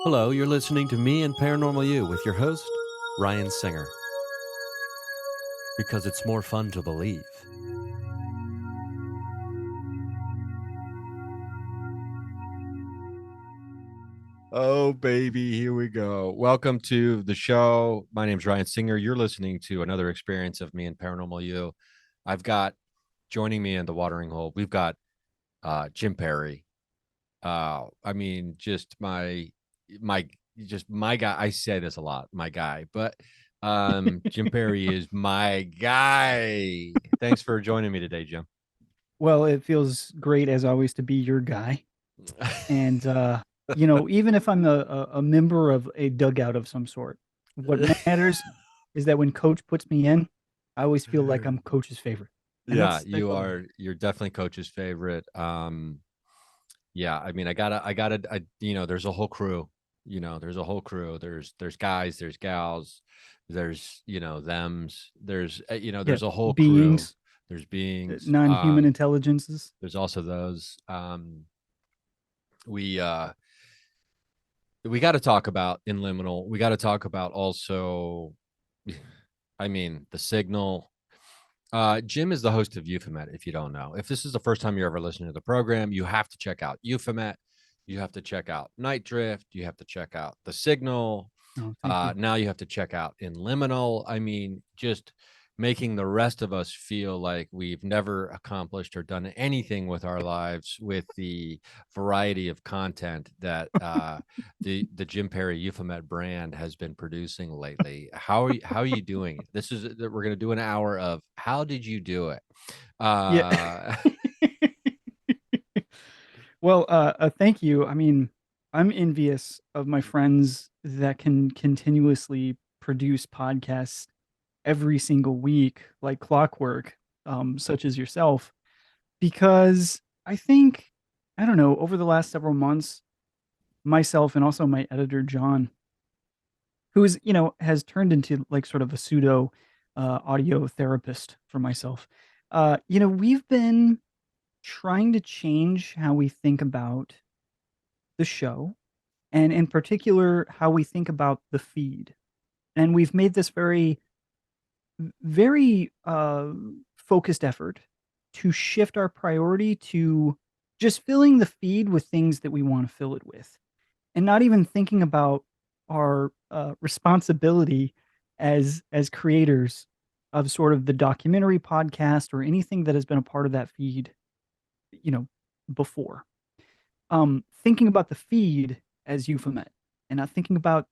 Hello, you're listening to Me and Paranormal You with your host, Ryan Singer. Because it's more fun to believe. Oh, baby, here we go. Welcome to the show. My name's Ryan Singer. You're listening to another experience of Me and Paranormal You. I've got, joining me in the watering hole, we've got Jim Perry. Just my guy. I say this a lot, my guy, but Jim Perry is my guy. Thanks for joining me today, Jim. Well, it feels great as always to be your guy. And even if I'm a member of a dugout of some sort, what matters is that when coach puts me in, I always feel like I'm coach's favorite. And Yeah, that's you what matters. are. You're definitely coach's favorite. Yeah, there's a whole crew. There's a whole crew. There's guys, there's gals, there's thems. Yeah, There's a whole crew. beings, There's beings. non-human intelligences. There's also those. We we got to talk about in liminal. We got to talk about also. The signal. Jim is the host of Euphomet. If you don't know, if this is the first time you're ever listening to the program, you have to check out Euphomet. You have to check out Night Drift. You have to check out the Signal. Oh, thank you. Now you have to check out in Liminal. Just making the rest of us feel like we've never accomplished or done anything with our lives with the variety of content that the Jim Perry Euphomet brand has been producing lately. How are you doing it? We're going to do an hour of how did you do it? Yeah. Uh, Well, thank you. I mean, I'm envious of my friends that can continuously produce podcasts every single week, like clockwork, such as yourself, because I think, I don't know, over the last several months, myself and also my editor, John, who is, has turned into like sort of a pseudo audio therapist for myself. We've been trying to change how we think about the show and in particular how we think about the feed. And we've made this very focused effort to shift our priority to just filling the feed with things that we want to fill it with and not even thinking about our responsibility as creators of sort of the documentary podcast or anything that has been a part of that feed, you know, before. Thinking about the feed as Euphomet and not thinking about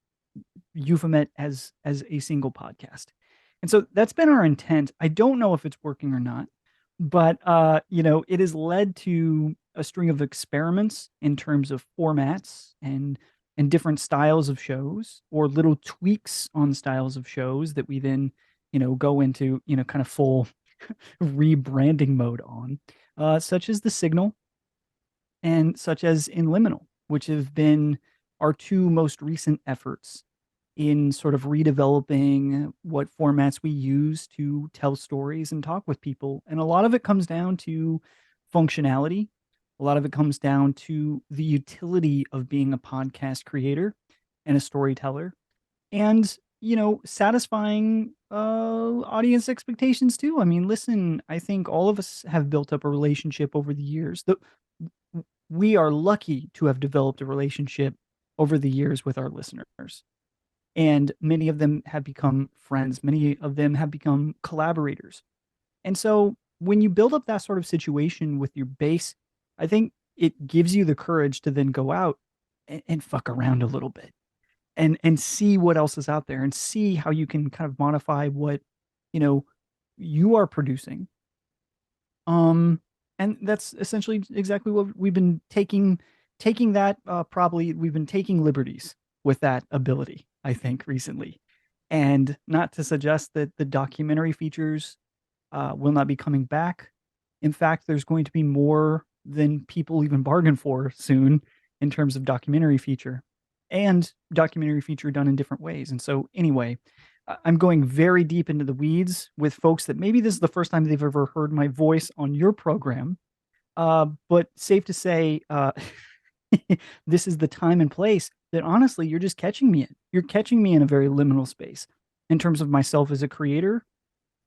Euphomet as a single podcast. And so that's been our intent. I don't know if it's working or not, but it has led to a string of experiments in terms of formats and different styles of shows or little tweaks on styles of shows that we then, go into, kind of full rebranding mode on, such as the Signal and such as in Liminal, which have been our two most recent efforts in sort of redeveloping what formats we use to tell stories and talk with people. And a lot of it comes down to functionality. A lot of it comes down to the utility of being a podcast creator and a storyteller and, satisfying audience expectations too. I mean, listen, I think all of us have built up a relationship over the years. We are lucky to have developed a relationship over the years with our listeners. And many of them have become friends, many of them have become collaborators. And so when you build up that sort of situation with your base, I think it gives you the courage to then go out and fuck around a little bit and see what else is out there and see how you can kind of modify what you know you are producing. And that's essentially exactly what we've been taking that probably we've been taking liberties with that ability, I think, recently. And not to suggest that the documentary features will not be coming back. In fact, there's going to be more than people even bargain for soon in terms of documentary feature and documentary feature done in different ways. And so, anyway, I'm going very deep into the weeds with folks that maybe this is the first time they've ever heard my voice on your program. But safe to say, This is the time and place that honestly you're just catching me in. You're catching me in a very liminal space in terms of myself as a creator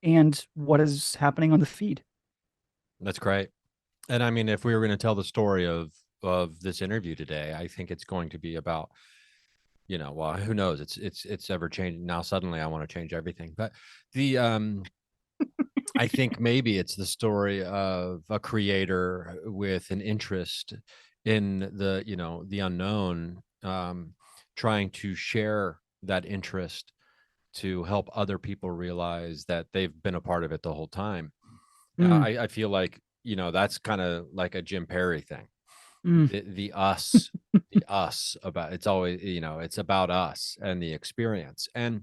and what is happening on the feed. That's great. And I mean, if we were going to tell the story of this interview today, I think it's going to be about, well, who knows? It's ever changing. Now suddenly I want to change everything. But the I think maybe it's the story of a creator with an interest in the unknown, trying to share that interest to help other people realize that they've been a part of it the whole time. Mm, I feel like, that's kind of like a Jim Perry thing. mm, The us about it's always, it's about us and the experience. And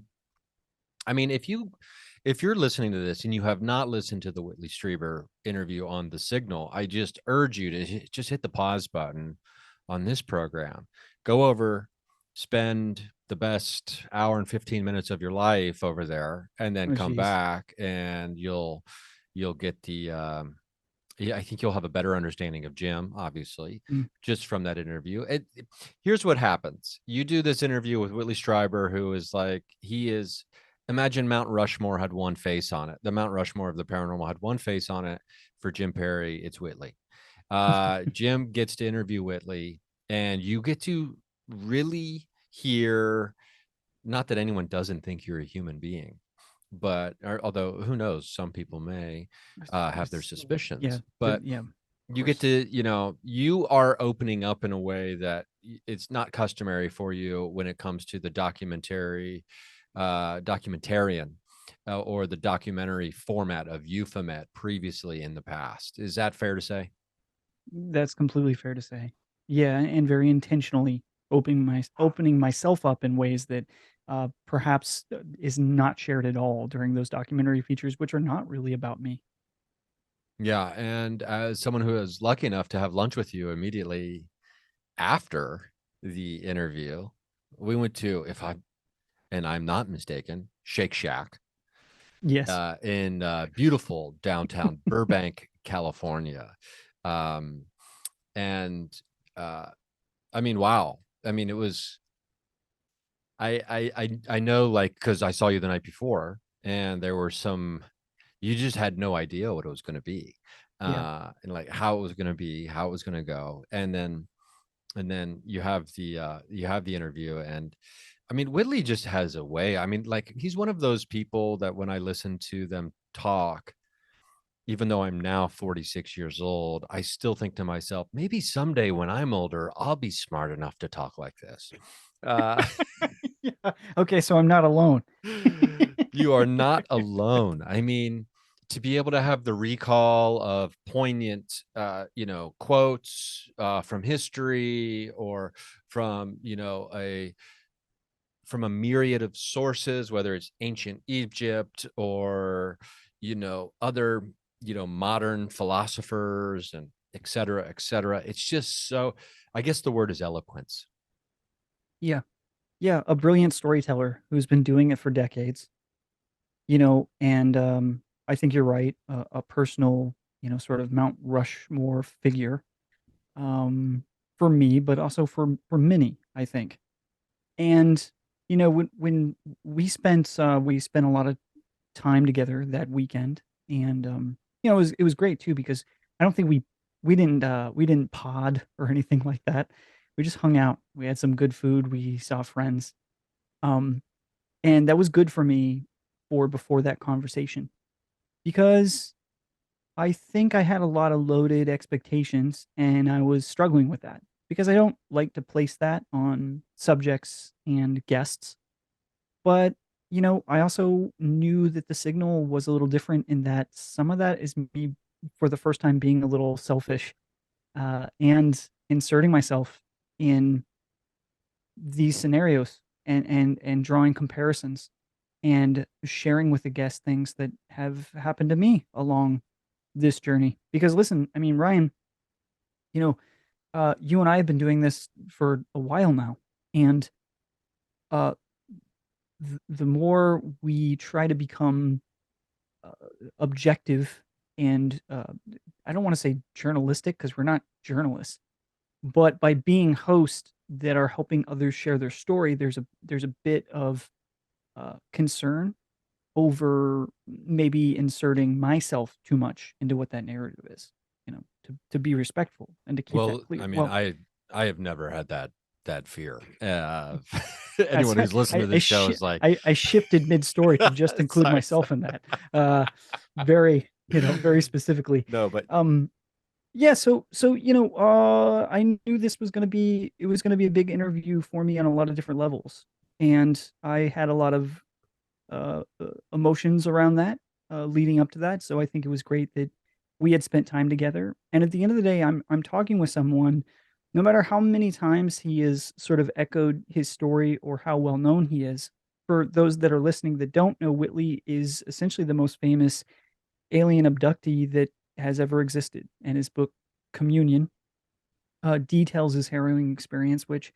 I mean, if you're listening to this and you have not listened to the Whitley Strieber interview on the Signal, I just urge you to just hit the pause button on this program. Go over, spend the best hour and 15 minutes of your life over there, and then oh, come geez. back and you'll get the yeah, I think you'll have a better understanding of Jim, obviously, Mm, just from that interview. Here's what happens. You do this interview with Whitley Strieber, who is like, imagine Mount Rushmore had one face on it. The Mount Rushmore of the paranormal had one face on it. For Jim Perry, it's Whitley. Jim gets to interview Whitley, and you get to really hear, not that anyone doesn't think you're a human being, but although who knows, some people may have their yeah, suspicions, but yeah, of you get course. to, you are opening up in a way that it's not customary for you when it comes to the documentarian, or the documentary format of Euphomet previously in the past. Is that fair to say? That's completely fair to say. Yeah, and very intentionally opening myself up in ways that perhaps is not shared at all during those documentary features, which are not really about me. Yeah, and as someone who was lucky enough to have lunch with you immediately after the interview, we went to, if I and I'm not mistaken, Shake Shack, Yes. in beautiful downtown Burbank, California. Um, and uh, I mean, wow. I mean, it was. I know, like, because I saw you the night before, and there were some. You just had no idea what it was going to be, Yeah. and like how it was going to be, how it was going to go, and then you have the interview. And I mean, Whitley just has a way. I mean, like, he's one of those people that when I listen to them talk, even though I'm now 46 years old, I still think to myself, maybe someday when I'm older, I'll be smart enough to talk like this. Uh, Yeah. Okay, so I'm not alone. you are not alone. I mean, to be able to have the recall of poignant, quotes from history, or from, from a myriad of sources, whether it's ancient Egypt or, other, modern philosophers, and et cetera, et cetera. It's just so, I guess the word is eloquence. Yeah. Yeah, a brilliant storyteller who's been doing it for decades. And I think you're right. A personal, sort of Mount Rushmore figure, um, for me, but also for many, I think. And when we spent a lot of time together that weekend, and it was great too because I don't think we didn't pod or anything like that. We just hung out. We had some good food. We saw friends. Um, and that was good for me for before that conversation because I think I had a lot of loaded expectations and I was struggling with that because I don't like to place that on subjects and guests. But, I also knew that the signal was a little different in that some of that is me for the first time being a little selfish, and inserting myself in these scenarios and drawing comparisons and sharing with the guest things that have happened to me along this journey. Because listen, I mean, Ryan, you know, you and I have been doing this for a while now, and uh, the more we try to become uh, objective and I don't want to say journalistic because we're not journalists, but by being hosts that are helping others share their story, there's a bit of concern over maybe inserting myself too much into what that narrative is, to be respectful and to keep that Well, clear. I mean, Well, I have never had that fear. that's Anyone who's listened to this show is like, I shifted mid story to just include sorry, myself sorry. in that, uh, very very specifically. No, but Um, yeah, so I knew this was going to be a big interview for me on a lot of different levels, and I had a lot of emotions around that leading up to that. So I think it was great that we had spent time together. And at the end of the day, I'm talking with someone. No matter how many times he has sort of echoed his story or how well known he is, for those that are listening that don't know, Whitley is essentially the most famous alien abductee that has ever existed. And his book Communion details his harrowing experience, which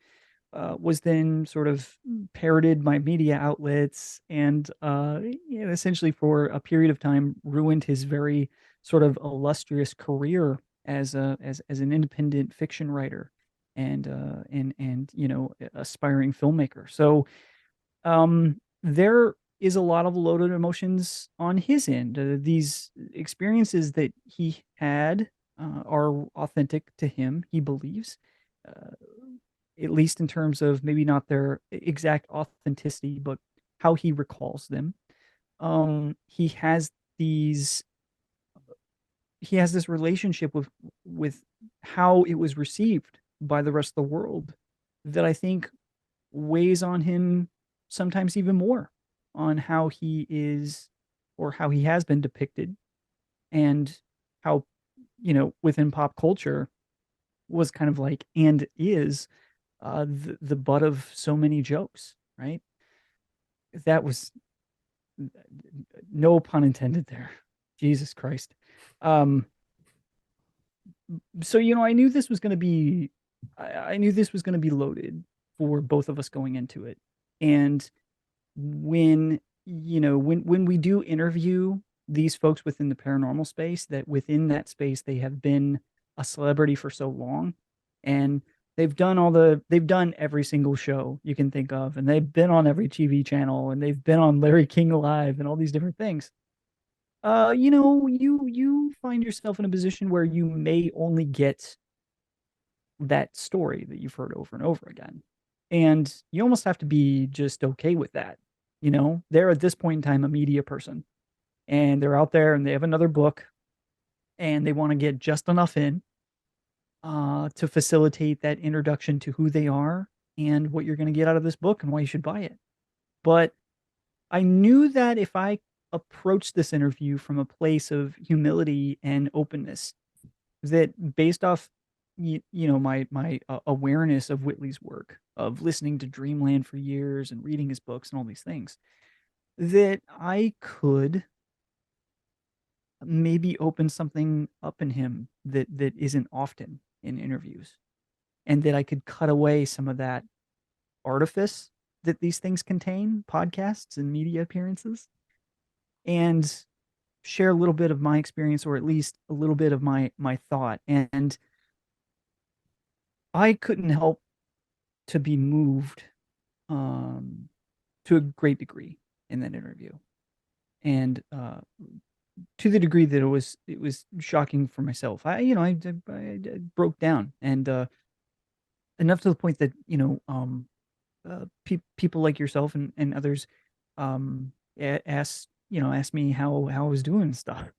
was then sort of parroted by media outlets and essentially for a period of time ruined his very sort of illustrious career as an independent fiction writer and aspiring filmmaker. So there is a lot of loaded emotions on his end. These experiences that he had are authentic to him, he believes. Uh, at least in terms of maybe not their exact authenticity, but how he recalls them. He has these he has this relationship with how it was received by the rest of the world that I think weighs on him sometimes even more on how he is or how he has been depicted and how within pop culture was kind of like and is the butt of so many jokes, right? That was no pun intended there. Jesus Christ. Um, so I knew this was going to be, I knew this was going to be loaded for both of us going into it, and when when we do interview these folks within the paranormal space, that within that space they have been a celebrity for so long, and they've done every single show you can think of, and they've been on every TV channel, and they've been on Larry King Live and all these different things. You find yourself in a position where you may only get that story that you've heard over and over again. And you almost have to be just okay with that. They're at this point in time a media person, and they're out there and they have another book and they want to get just enough in to facilitate that introduction to who they are and what you're going to get out of this book and why you should buy it. But I knew that if I approached this interview from a place of humility and openness, that based off my awareness of Whitley's work, of listening to Dreamland for years and reading his books and all these things, that I could maybe open something up in him that isn't often in interviews, and that I could cut away some of that artifice that these things contain, podcasts and media appearances, and share a little bit of my experience, or at least a little bit of my thought. And I couldn't help to be moved um, to a great degree in that interview, and to the degree that it was shocking for myself. I broke down, and enough to the point that people like yourself and others asked me how I was doing and stuff.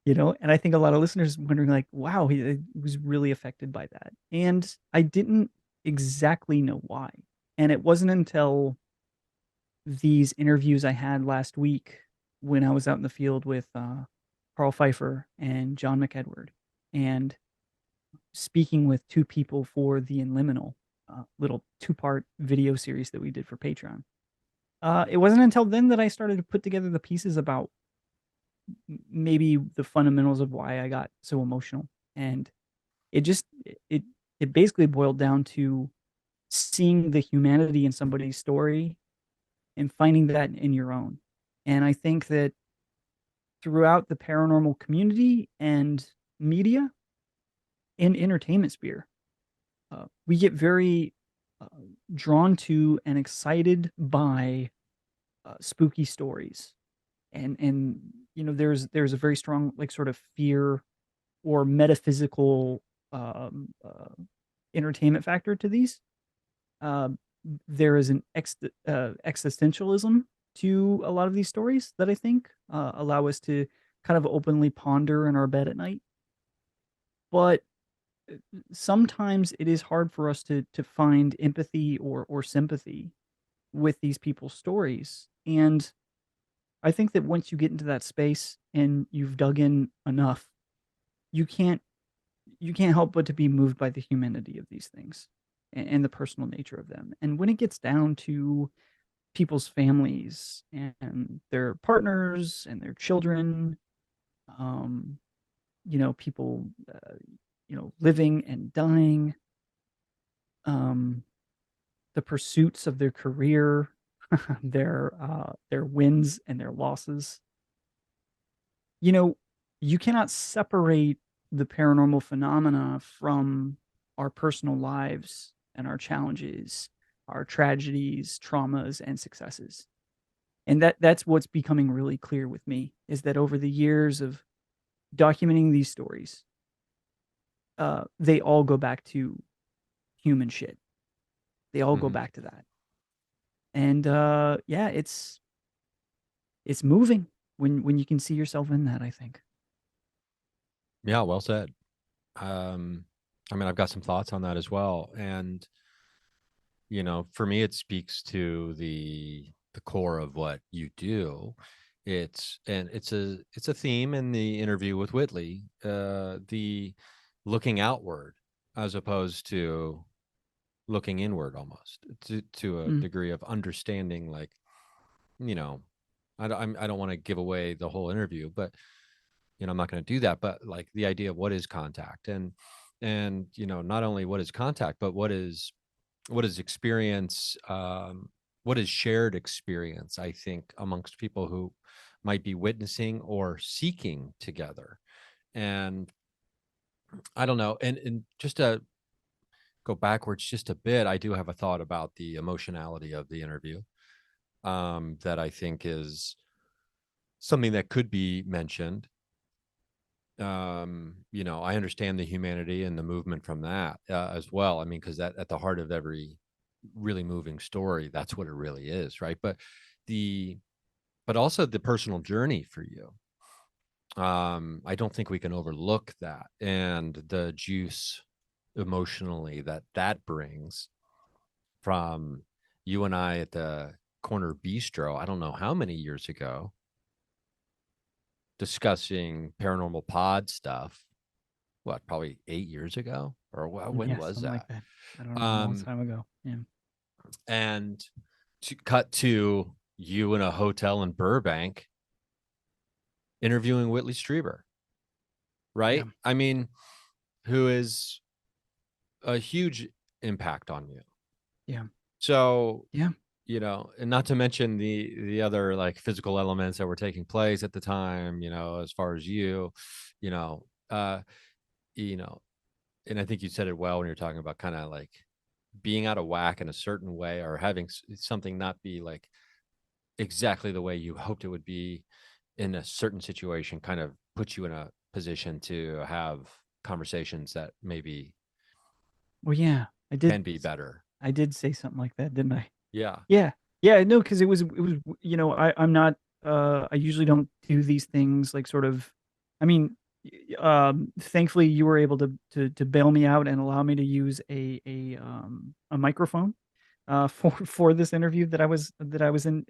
And I think a lot of listeners wondering like, wow, he was really affected by that, and I didn't exactly know why. And it wasn't until these interviews I had last week when I was out in the field with Carl Pfeiffer and John McEdward, and speaking with two people for the Liminal little 2-part video series that we did for Patreon. It wasn't until then that I started to put together the pieces about maybe the fundamentals of why I got so emotional, and it just it it basically boiled down to seeing the humanity in somebody's story and finding that in your own. And I think that throughout the paranormal community and media and entertainment sphere, we get very uh, drawn to and excited by spooky stories, and there's a very strong like sort of fear or metaphysical entertainment factor to these. Uh, there is an existentialism to a lot of these stories that I think allow us to kind of openly ponder in our bed at night. But sometimes it is hard for us to find empathy or sympathy with these people's stories. And I think that once you get into that space and you've dug in enough, you can't you can't help but to be moved by the humanity of these things and the personal nature of them. And when it gets down to people's families and their partners and their children, um, people, living and dying, um, the pursuits of their career, their wins and their losses. You know, you cannot separate the paranormal phenomena from our personal lives and our challenges, our tragedies, traumas, and successes. And that's what's becoming really clear with me is that over the years of documenting these stories, they all go back to human shit. They all go Mhm. back to that. And yeah, it's moving when you can see yourself in that, I think. Yeah, well said. Um, I mean, I've got some thoughts on that as well. And, for me, it speaks to the core of what you do. It's a theme in the interview with Whitley, the looking outward as opposed to looking inward almost to a Mm, degree of understanding, like, you know, I don't want to give away the whole interview, but I'm not going to do that. But like the idea of what is contact, and not only what is contact, but what is experience, what is shared experience, I think, amongst people who might be witnessing or seeking together. And I don't know. And just to go backwards just a bit, I do have a thought about the emotionality of the interview, that I think is something that could be mentioned. I understand the humanity and the movement from that, as well. I mean, because that at the heart of every really moving story, that's what it really is, right? The but also the personal journey for you. I don't think we can overlook that, and the juice emotionally that brings from you and I at the corner bistro. I don't know how many years ago, discussing paranormal pod stuff. What, probably 8 years ago, or when yeah, was something like that? that. I don't know, a long Um, time ago. Yeah. and to cut to you in a hotel in Burbank interviewing Whitley Strieber, Yeah. right? I mean, who is a huge impact on you. Yeah. So, Yeah. and not to mention the other like physical elements that were taking place at the time, as far as you know, uh, you know, and I think you said it well when you're talking about kind of like being out of whack in a certain way, or having something not be like exactly the way you hoped it would be in a certain situation, kind of puts you in a position to have conversations that maybe Well, yeah, can be better. I did say something like that, didn't I? Yeah. Yeah. Yeah, no, because it was, I'm not, I usually don't do these things like sort of, I mean, thankfully you were able to bail me out and allow me to use a microphone, for this interview that I was in.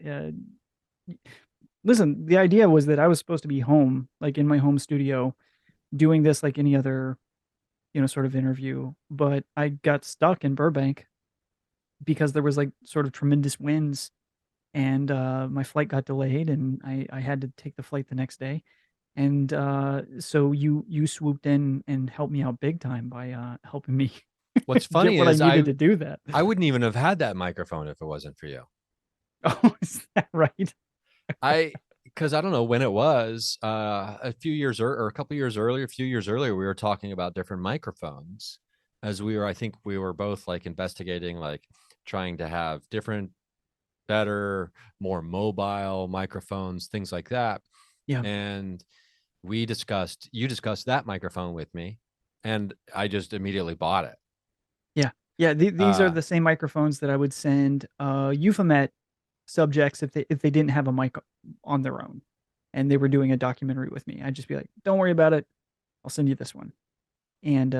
Listen, the idea was that I was supposed to be home, like in my home studio, doing this like any other, sort of interview, but I got stuck in Burbank because there was like sort of tremendous winds, and my flight got delayed, and I had to take the flight the next day. And so you swooped in and helped me out big time by helping me What's get funny what I is needed I to do that. I wouldn't even have had that microphone if it wasn't for you. Oh, is that right? I because I don't know when it was, a few years or a couple years earlier, a few years earlier, we were talking about different microphones, as we were, I think we were both like investigating, like trying to have different, better, more mobile microphones, things like that. Yeah. And you discussed that microphone with me, and I just immediately bought it. Yeah. Yeah, these are Uh, the same microphones that I would send Euphomet subjects if they didn't have a mic on their own and they were doing a documentary with me. I'd just be like, "Don't worry about it. I'll send you this one." And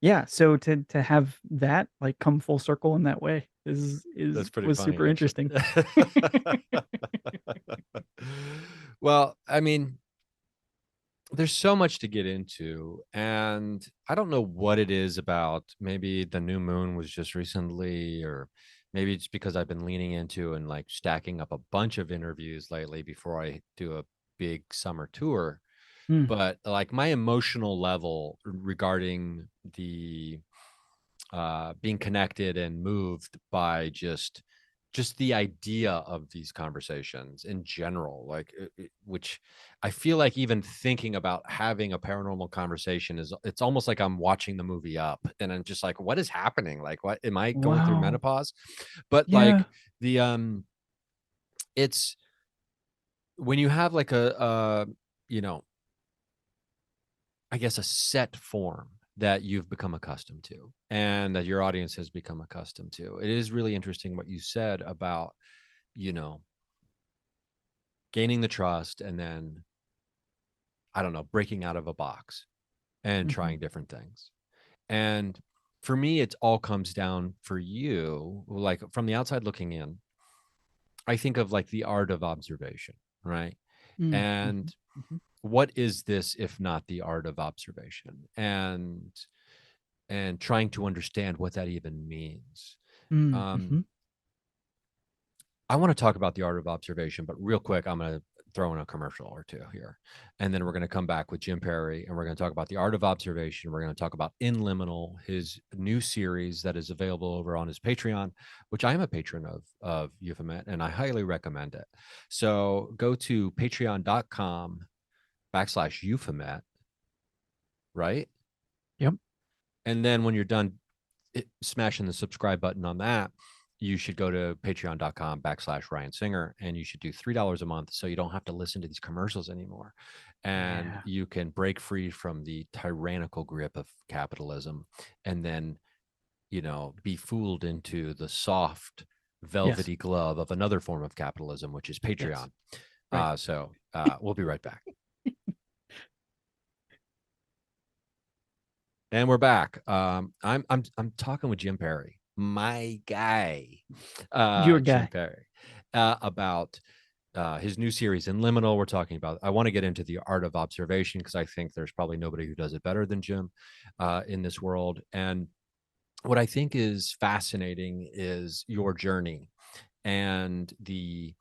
yeah, so to have that like come full circle in that way is that's pretty was funny, super actually. interesting. Well, I mean, there's so much to get into, and I don't know what it is about. Maybe the new moon was just recently, or maybe it's because I've been leaning into and like stacking up a bunch of interviews lately before I do a big summer tour. Mm, But like my emotional level regarding the being connected and moved by just the idea of these conversations in general, like which I feel like even thinking about having a paranormal conversation is, it's almost like I'm watching the movie Up, and I'm just like, what is happening? Like, what am I going through wow. menopause? But Yeah. like the it's when you have like a you know, I guess a set form that you've become accustomed to and that your audience has become accustomed to. It is really interesting what you said about, you know, gaining the trust and then, I don't know, breaking out of a box and Hmm. trying different things. And for me, it all comes down for you, like from the outside looking in, I think of like the art of observation, right? Mm, And mhm, mhm, what is this if not the art of observation? And trying to understand what that even means. mm, Um, mhm. I want to talk about the art of observation, but real quick, I'm going to throw in a commercial or two here. And then we're going to come back with Jim Perry and we're going to talk about the art of observation. We're going to talk about In Liminal, his new series that is available over on his Patreon, which I am a patron of Euphomet, and I highly recommend it. So go to patreon.com/Euphomet, right? Yep. And then when you're done smashing the subscribe button on that, you should go to patreon.com/Ryan Singer, and you should do $3 a month so you don't have to listen to these commercials anymore. And Yeah. you can break free from the tyrannical grip of capitalism and then, you know, be fooled into the soft, Yes. velvety glove of another form of capitalism, which is Yes. Patreon. Right. We'll be right back. And we're back. I'm talking with Jim Perry, my guy, Your Jim guy. Perry, about his new series in Liminal. We're talking about. I want to get into the art of observation because I think there's probably nobody who does it better than Jim in this world. And what I think is fascinating is your journey and the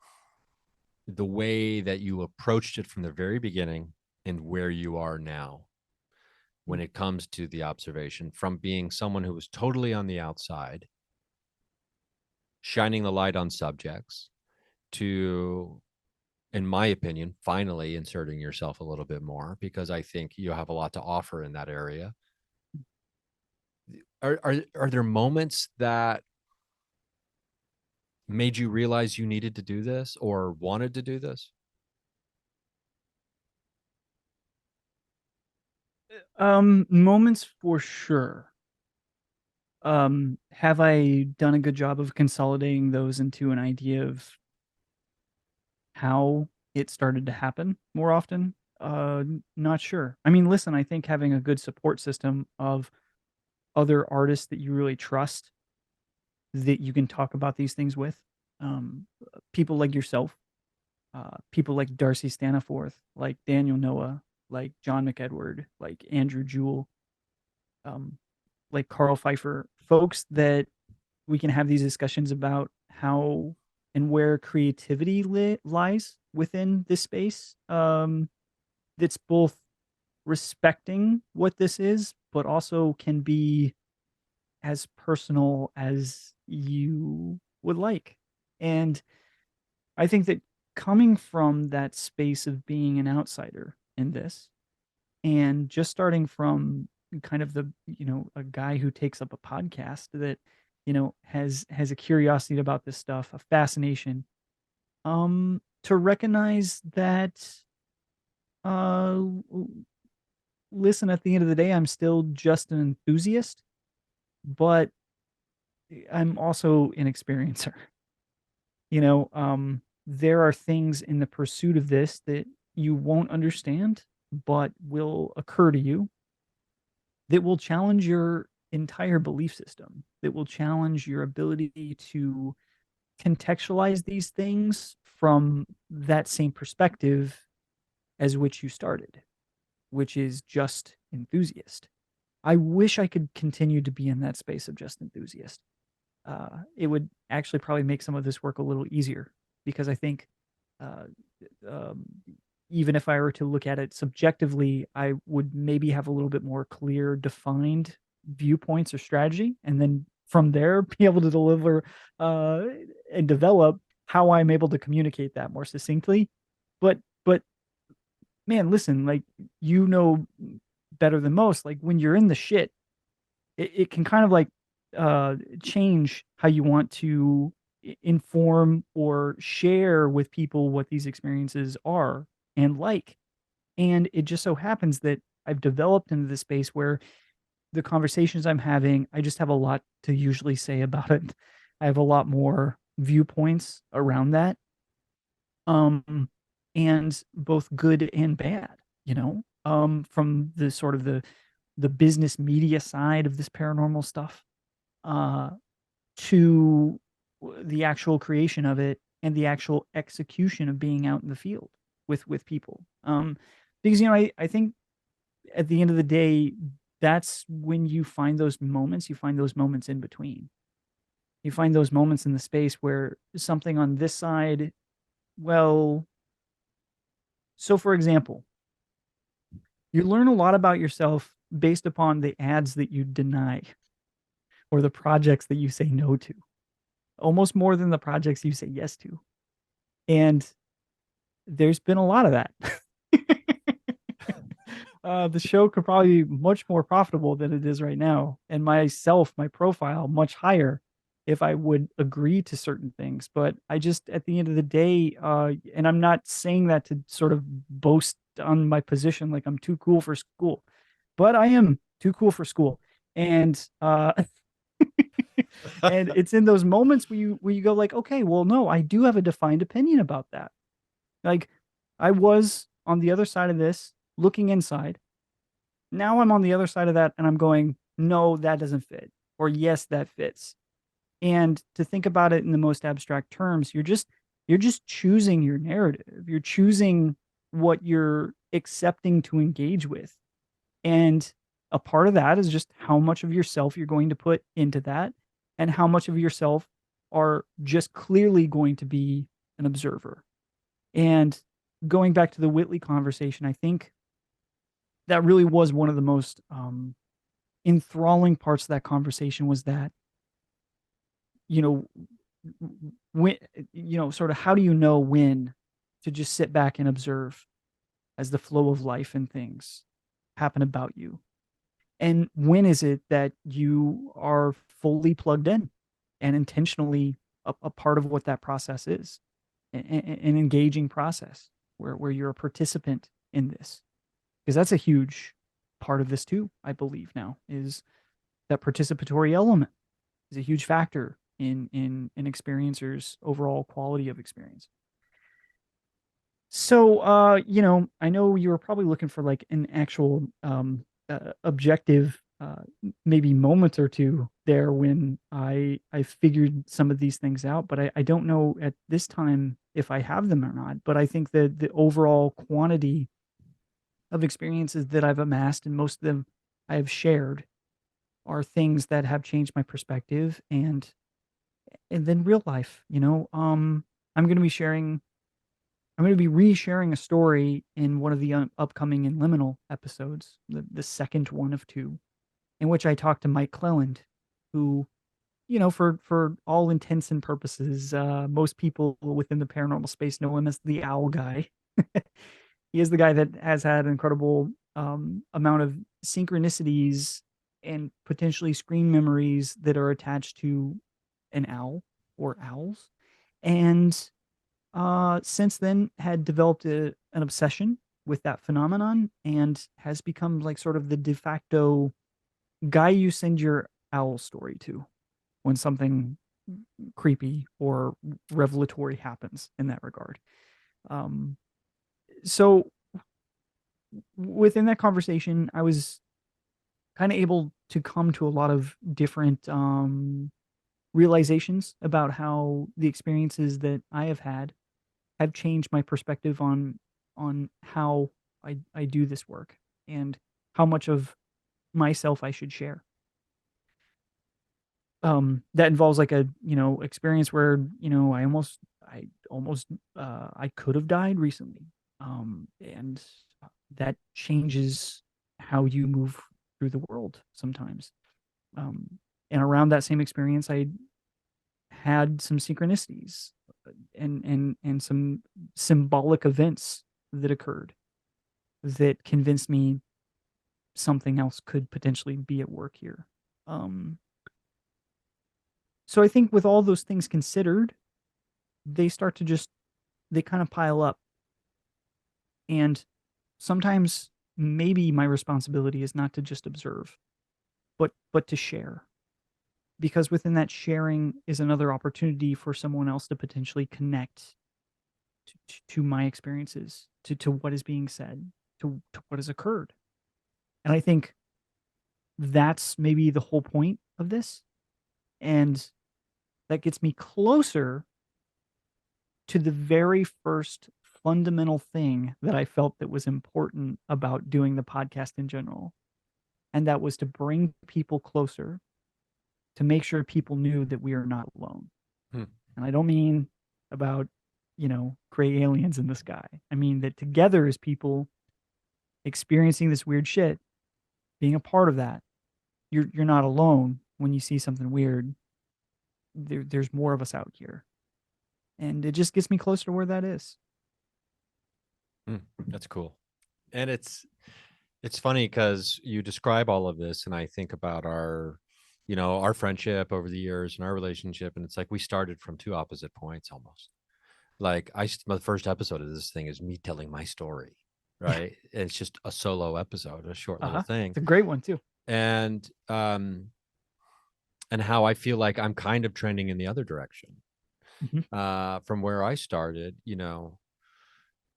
way that you approached it from the very beginning and where you are now when Mm, it comes to the observation, from being someone who was totally on the outside, shining the light on subjects, to, in my opinion, finally inserting yourself a little bit more because I think you have a lot to offer in that area. Are there moments that made you realize you needed to do this or wanted to do this? moments for sure. Have I done a good job of consolidating those into an idea of how it started to happen more often? Not sure. I mean, listen, I think having a good support system of other artists that you really trust that you can talk about these things with, people like yourself, people like Darcy Staniforth, like Daniel Noah, like John McEdward, like Andrew Jewell, um, like Carl Pfeiffer, folks that we can have these discussions about how and where creativity lies within this space. That's both respecting what this is, but also can be as personal as you would like. And I think that coming from that space of being an outsider in this and just starting from kind of a guy who takes up a podcast that, has a curiosity about this stuff, a fascination, to recognize that, uh, listen, at the end of the day, I'm still just an enthusiast, but I'm also an experiencer. There are things in the pursuit of this that you won't understand, but will occur to you, that will challenge your entire belief system, that will challenge your ability to contextualize these things from that same perspective as which you started, which is just enthusiast. I wish I could continue to be in that space of just enthusiast. It would actually probably make some of this work a little easier, because I think, uh, um, even if I were to look at it subjectively, I would maybe have a little bit more clear, defined viewpoints or strategy, and then from there be able to deliver, uh, and develop how I'm able to communicate that more succinctly. But man, listen, like, better than most, like, when you're in the shit, it can kind of like, change how you want to inform or share with people what these experiences are and like. And it just so happens that I've developed into this space where the conversations I'm having, I just have a lot to usually say about it. I have a lot more viewpoints around that. Um, and both good and bad, from the sort of the business media side of this paranormal stuff, uh, to the actual creation of it and the actual execution of being out in the field with people. Because I think at the end of the day, that's when you find those moments. You find those moments in between. You find those moments in the space where something on this side, well, so for example, you learn a lot about yourself based upon the ads that you deny or the projects that you say no to, almost more than the projects you say yes to. And there's been a lot of that. The show could probably be much more profitable than it is right now, and my profile, much higher if I would agree to certain things. But I just, at the end of the day, and I'm not saying that to sort of boast on my position like I'm too cool for school, but I am too cool for school. And and it's in those moments where you go like, okay, well, no, I do have a defined opinion about that. Like, I was on the other side of this, looking inside. Now I'm on the other side of that and I'm going, no, that doesn't fit. Or yes, that fits. And to think about it in the most abstract terms, you're just choosing your narrative. You're choosing what you're accepting to engage with. And a part of that is just how much of yourself you're going to put into that, and how much of yourself are just clearly going to be an observer. And going back to the Whitley conversation, I think that really was one of the most, enthralling parts of that conversation, was that, you know, when, sort of, how do you know when to just sit back and observe as the flow of life and things happen about you? And when is it that you are fully plugged in and intentionally a part of what that process is, an engaging process where you're a participant in this? Because that's a huge part of this too, I believe now, is that participatory element is a huge factor in an experiencer's overall quality of experience. So, I know you were probably looking for like an actual, objective, maybe moment or two there when I figured some of these things out, but I don't know at this time if I have them or not. But I think that the overall quantity of experiences that I've amassed, and most of them I have shared, are things that have changed my perspective. And then real life, I'm going to be sharing I'm going to be resharing a story in one of the upcoming in Liminal episodes, the second one of two, in which I talk to Mike Cleland, who, for all intents and purposes, most people within the paranormal space know him as the Owl Guy. He is the guy that has had incredible, amount of synchronicities and potentially screen memories that are attached to an owl or owls. And since then had developed an obsession with that phenomenon and has become like sort of the de facto guy you send your owl story to when something creepy or revelatory happens in that regard. Um, so within that conversation, I was kind of able to come to a lot of different realizations about how the experiences that I have changed my perspective on how I do this work and how much of myself I should share. That involves like a experience where I could have died recently, and that changes how you move through the world sometimes. um, and around that same experience I had some synchronicities and some symbolic events that occurred that convinced me something else could potentially be at work here. um, so I think with all those things considered, they start to just they kind of pile up. And sometimes maybe my responsibility is not to just observe, but to share. Because within that sharing is another opportunity for someone else to potentially connect to my experiences, to what is being said, to what has occurred. And I think that's maybe the whole point of this. And that gets me closer to the very first fundamental thing that I felt that was important about doing the podcast in general. And that was to bring people closer, to make sure people knew that we are not alone. Hmm. And I don't mean about, gray aliens in the sky. I mean that together as people experiencing this weird shit, being a part of that, you're not alone when you see something weird. There's more of us out here. And it just gets me closer to where that is. Hmm. That's cool. And it's funny because you describe all of this, and I think about our friendship over the years and our relationship, and it's like we started from two opposite points almost. Like the first episode of this thing is me telling my story, Yeah. right? It's just a solo episode, a short little Uh-huh. thing, It's a great one too. and and how I feel like I'm kind of trending in the other direction Mhm. from where I started, and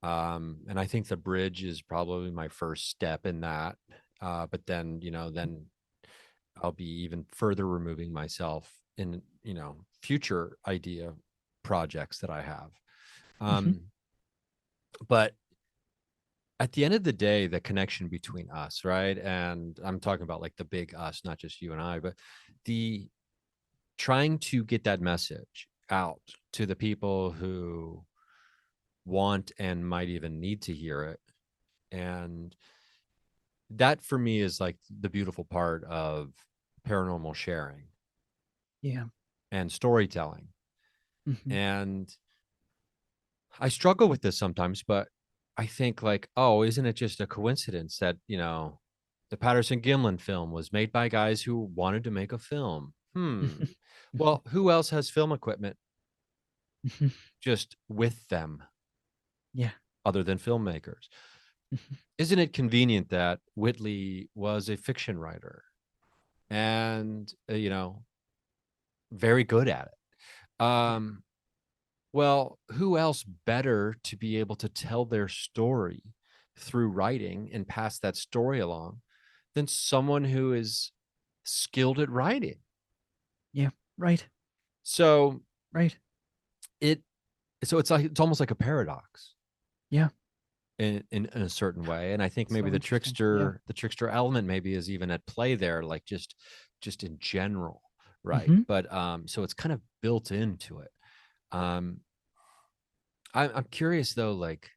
I think the bridge is probably my first step in that. But then, then I'll be even further removing myself in, future idea projects that I have. Mhm. But at the end of the day, the connection between us, right? And I'm talking about like the big us, not just you and I, but the trying to get that message out to the people who want and might even need to hear it. And that for me is like the beautiful part of paranormal sharing Yeah. and storytelling. Mhm. And I struggle with this sometimes, but I think like, oh, isn't it just a coincidence that, the Patterson Gimlin film was made by guys who wanted to make a film? Mhm. Mhm. Well, who else has film equipment Mhm. just with them Yeah. other than filmmakers? Mhm. Isn't it convenient that Whitley was a fiction writer and, very good at it? Yeah. Well, who else better to be able to tell their story through writing and pass that story along than someone who is skilled at writing? Yeah. Right. So Right. it it's almost like a paradox Yeah. in a certain way. And I think maybe So the interesting. Yeah. trickster element maybe is even at play there, like just in general, right? Mhm. But so it's kind of built into it. Um I'm curious though, like,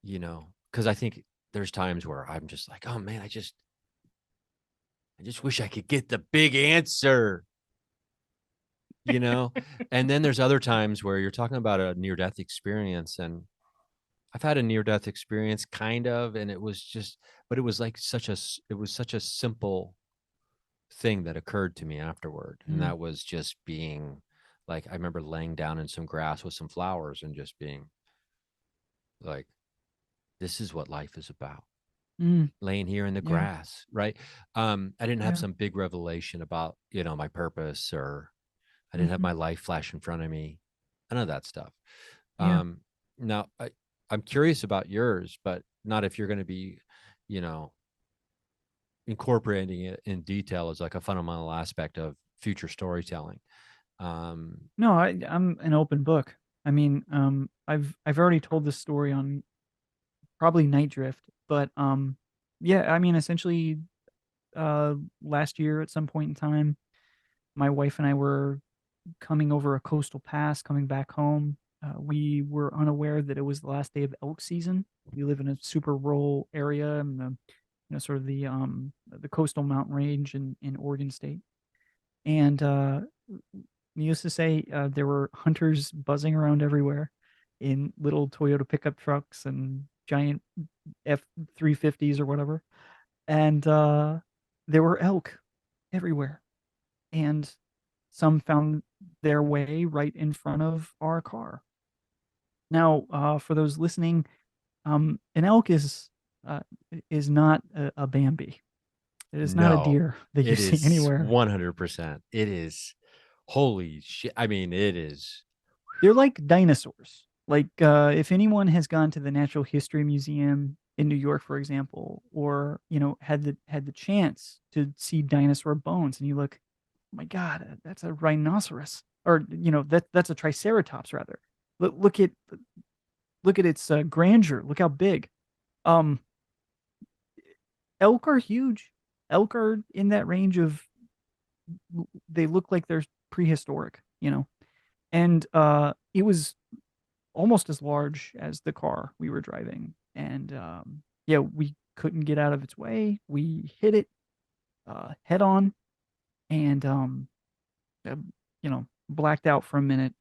because I think there's times where I'm just like, oh man, I just wish I could get the big answer, you know? And then there's other times where you're talking about a near death experience, and I've had a near death experience kind of, and it was just, but it was like it was such a simple thing that occurred to me afterward. And Mm, that was just being like, I remember laying down in some grass with some flowers and just being like, this is what life is about. mm, Laying here in the yeah, grass, right? I didn't have yeah, some big revelation about, my purpose, or I didn't have mhm, my life flash in front of me. None of that stuff. yeah. Um, now I'm curious about yours, but not if you're going to be, you know, incorporating it in detail as like a fundamental aspect of future storytelling. Um, No, I'm an open book. I mean, I've already told this story on probably Night Drift, but yeah, I mean, essentially, uh, last year at some point in time, my wife and I were coming over a coastal pass, coming back home. We were unaware that it was the last day of elk season. We live in a super rural area in sort of the coastal mountain range in Oregon State. And needless to say, there were hunters buzzing around everywhere in little Toyota pickup trucks and giant F-350s or whatever. And there were elk everywhere. And some found their way right in front of our car. Now, for those listening, an elk uh, is not a Bambi. It is not a no, deer that you it see is anywhere. 100%. It is holy shit. I mean, it is. They're like dinosaurs. Like if anyone has gone to the Natural History Museum in New York, for example, or had the chance to see dinosaur bones, and you look, oh my God, that's a rhinoceros, or that's a triceratops rather. Look, look at its grandeur. Look how big. Um, Elk are huge. Elk are in that range of, they look like they're prehistoric, and it was almost as large as the car we were driving. And yeah, we couldn't get out of its way. We hit it head on, and uh, blacked out for a minute.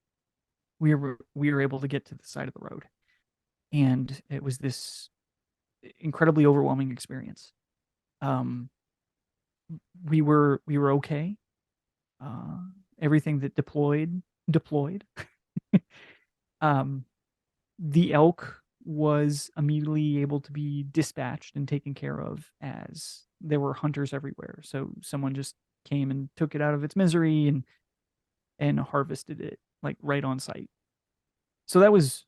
We were able to get to the side of the road, and it was this incredibly overwhelming experience. Um, we were okay. Uh, Everything that deployed. um, the elk was immediately able to be dispatched and taken care of, as there were hunters everywhere. So someone just came and took it out of its misery and harvested it like right on site. So that was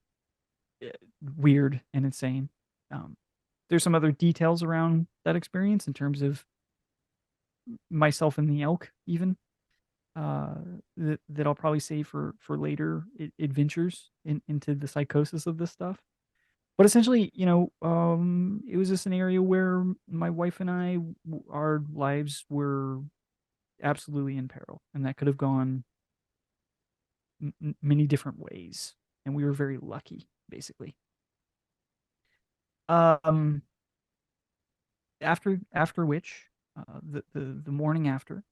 uh, weird and insane. Um, there's some other details around that experience in terms of myself and the elk, even uh, that I'll probably save for later adventures into the psychosis of this stuff. But essentially, it was a scenario where my wife and I, our lives were absolutely in peril, and that could have gone many different ways, and we were very lucky, basically. Um, after which, the morning after,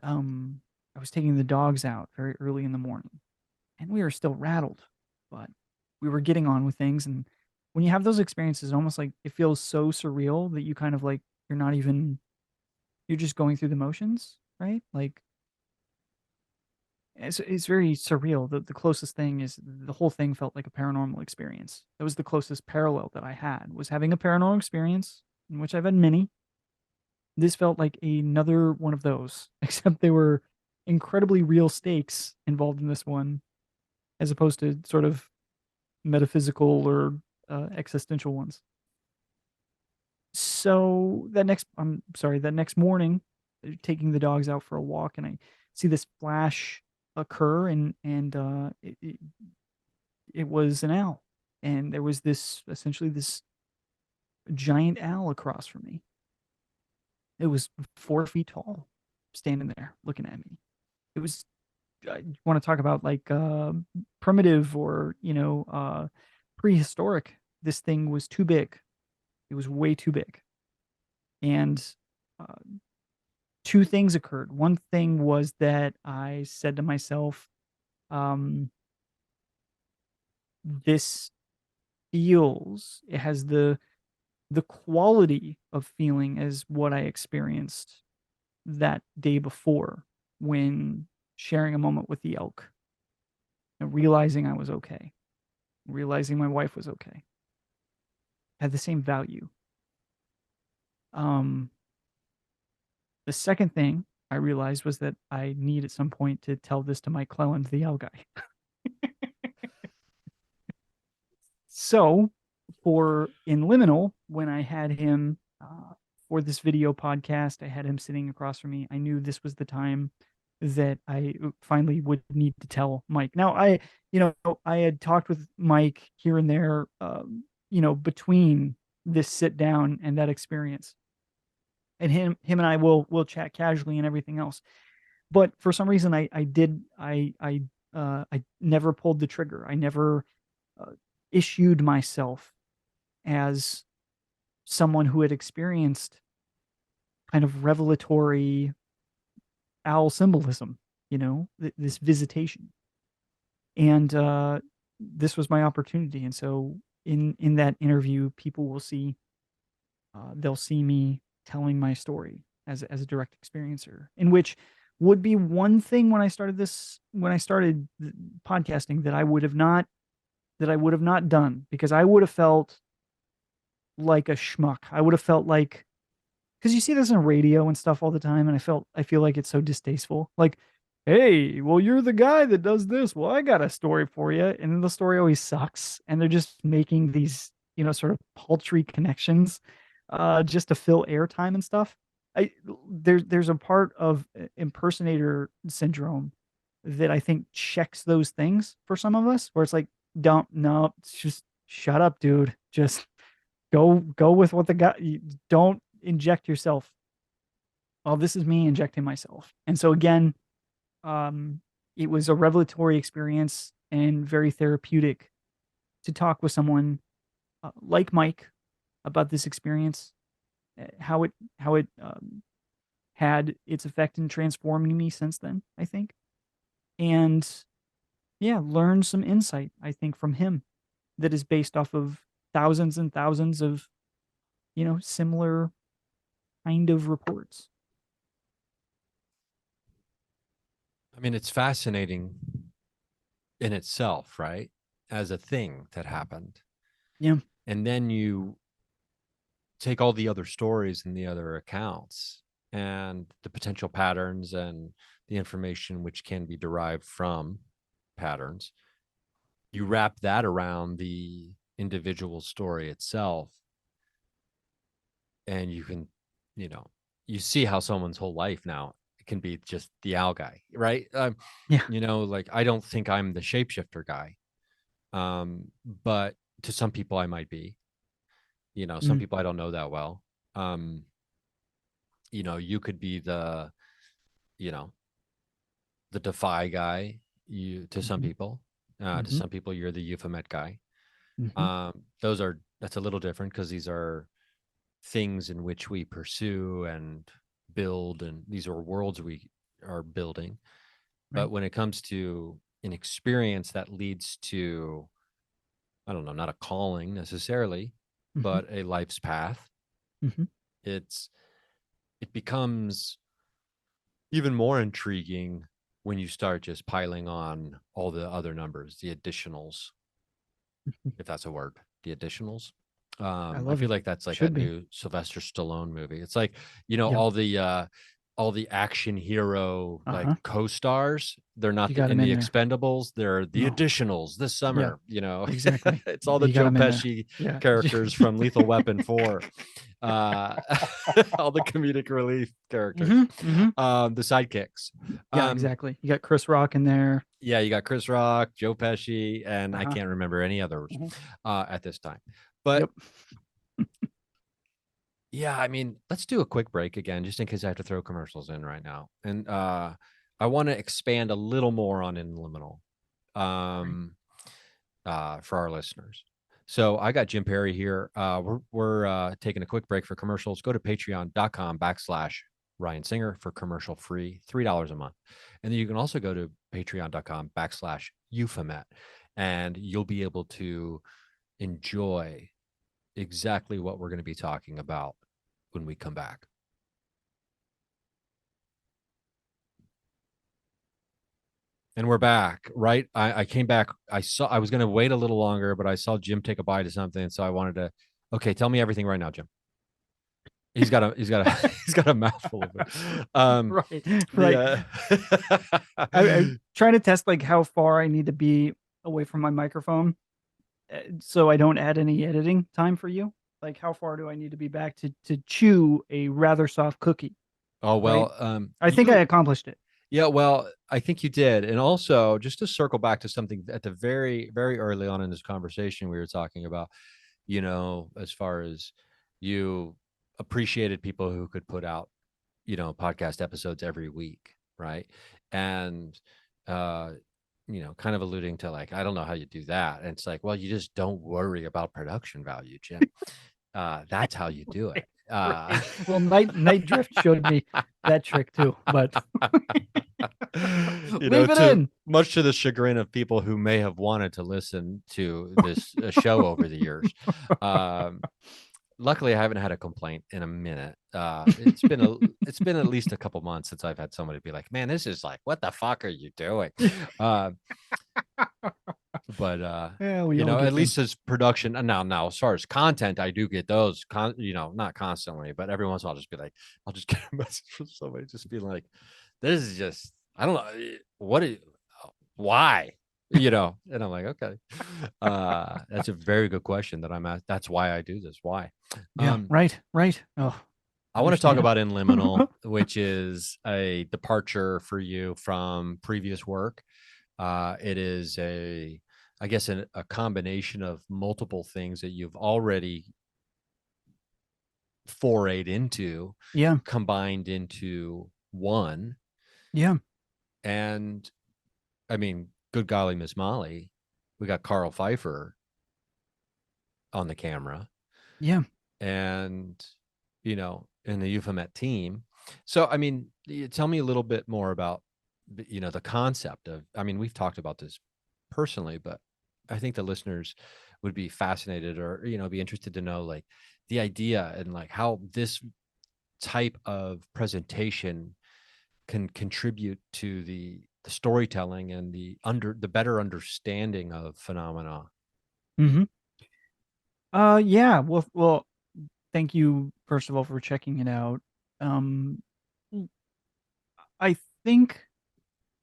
um, I was taking the dogs out very early in the morning, and we were still rattled, but we were getting on with things. And when you have those experiences, almost like it feels so surreal that you kind of like, you're not even, you're just going through the motions, right? Like it's very surreal. The closest thing is, the whole thing felt like a paranormal experience. That was the closest parallel that I had, was having a paranormal experience, in which I've had many. This felt like another one of those, except they were incredibly real stakes involved in this one, as opposed to sort of metaphysical or existential ones. So that next morning, taking the dogs out for a walk, and I see this flash occur, and it was an owl, and there was this, essentially this giant owl across from me. It was 4 feet tall, standing there looking at me. It was, I want to talk about like primitive, or prehistoric. This thing was too big. It was way too big. And uh, two things occurred. One thing was that I said to myself, um, this it has the quality of feeling as what I experienced that day before when sharing a moment with the elk and realizing I was okay, realizing my wife was okay, had the same value. Um, the second thing I realized was that I need at some point to tell this to Mike Clelland, the owl guy. So, for in Liminal, when I had him for this video podcast, I had him sitting across from me. I knew this was the time that I finally would need to tell Mike. Now, I had talked with Mike here and there, between this sit down and that experience, and him and I will chat casually and everything else. But for some reason, I never pulled the trigger. I never uh, issued myself as someone who had experienced kind of revelatory owl symbolism, this visitation. And this was my opportunity. And so in that interview, people will see they'll see me telling my story as a direct experiencer, in which would be one thing when I started podcasting that I would have not done, because I would have felt like a schmuck. I would have felt like, because you see this in radio and stuff all the time, and I feel like it's so distasteful. Like, hey, well, you're the guy that does this. Well, I got a story for you, and then the story always sucks, and they're just making these, sort of paltry connections, just to fill airtime and stuff. There's a part of impersonator syndrome that I think checks those things for some of us, where it's like, don't no, just shut up, dude. Just go with what the guy. Don't inject yourself. Oh, this is me injecting myself. And so again, um, it was a revelatory experience and very therapeutic to talk with someone like Mike about this experience, how it had its effect in transforming me since then, I think. And yeah, learn some insight, I think, from him that is based off of thousands and thousands of, similar kind of reports. I mean, it's fascinating in itself, right? As a thing that happened. Yeah. And then you take all the other stories and the other accounts and the potential patterns and the information which can be derived from patterns. You wrap that around the individual story itself, and you can, you know, you see how someone's whole life now can be just the owl guy, right? Yeah. Like I don't think I'm the shapeshifter guy, but to some people I might be. Some Mm. people I don't know that well. Um, you could be you know, the defy guy. You to some Mm-hmm. people, to Mm-hmm. some people you're the euphemet guy. Mm-hmm. That's a little different because these are things in which we pursue and build, and these are worlds we are building. Right. But when it comes to an experience that leads to, I don't know, not a calling necessarily, Mm-hmm. but a life's path, Mm-hmm. it's it becomes even more intriguing when you start just piling on all the other numbers, the additionals, Mm-hmm. if that's a word, the additionals. I I love feel it. like that's like that Should be. new Sylvester Stallone movie. It's like, Yeah. all the action hero like Uh-huh. co-stars. They're not You got in him in the there. Expendables. They're the No. additionals this Yeah. summer. Exactly. It's all the You got Joe him in there. Pesci Yeah. characters from Lethal Weapon 4. Uh, all the comedic relief characters, Mm-hmm. Mm-hmm. the sidekicks. Yeah, Um, exactly. You got Chris Rock in there. yeah, you got Chris Rock, Joe Pesci, and I Uh-huh. can't remember any others Uh-huh. at this time. But Yep. yeah, I mean, let's do a quick break again, just in case I have to throw commercials in right now. And I want to expand a little more on Inliminal, Right. um, for our listeners. So I got Jim Perry here. We're taking a quick break for commercials. Go to patreon.com/Ryan Singer for commercial free, $3 a month. And then you can also go to patreon.com/Euphemet, and you'll be able to enjoy exactly what we're going to be talking about when we come back. And we're back, right? I came back. I was going to wait a little longer, but I saw Jim take a bite of something. So I wanted to, okay, tell me everything right now, Jim. He's got a mouthful of it. Right, right. The, I'm trying to test like how far I need to be away from my microphone, so I don't add any editing time for you. Like, how far do I need to be back to chew a rather soft cookie? oh, Right. well, I think I accomplished it. yeah, well, I think you did. And also, just to circle back to something at the very, very early on in this conversation, we were talking about, as far as you appreciated people who could put out, podcast episodes every week, right? And, uh, kind of alluding to like, I don't know how you do that. And it's like, well, you just don't worry about production value, Jim. That's how you do it. Right. Well, Night Drift showed me that trick too, but leave it to in. much to the chagrin of people who may have wanted to listen to this show over the years. Um, Luckily, I haven't had a complaint in a minute. It's been at least a couple months since I've had somebody be like, "Man, this is like, what the fuck are you doing?" Uh, but Yeah, we all at get them. least as production now as far as content, I do get those not constantly, but every once in a while I'll just be like, I'll just get a message from somebody just being like, this is just, I don't know, what is, why, and I'm like, okay. That's a very good question that I'm at. That's why I do this. Why? Yeah, um right, right. Oh, I want to talk understand. about in liminal, which is a departure for you from previous work. It is I guess, a combination of multiple things that you've already forayed into, Yeah, combined into one. yeah, And I mean, good golly, Miss Molly, we got Carl Pfeiffer on the camera, yeah. and in the Euphomet team. So, I mean, tell me a little bit more about the concept of. I mean, we've talked about this personally, but I think the listeners would be fascinated, or be interested to know, like, the idea and like how this type of presentation can contribute to the storytelling and the better understanding of phenomena. Mm-hmm. Yeah. Well, thank you first of all for checking it out. Um, I think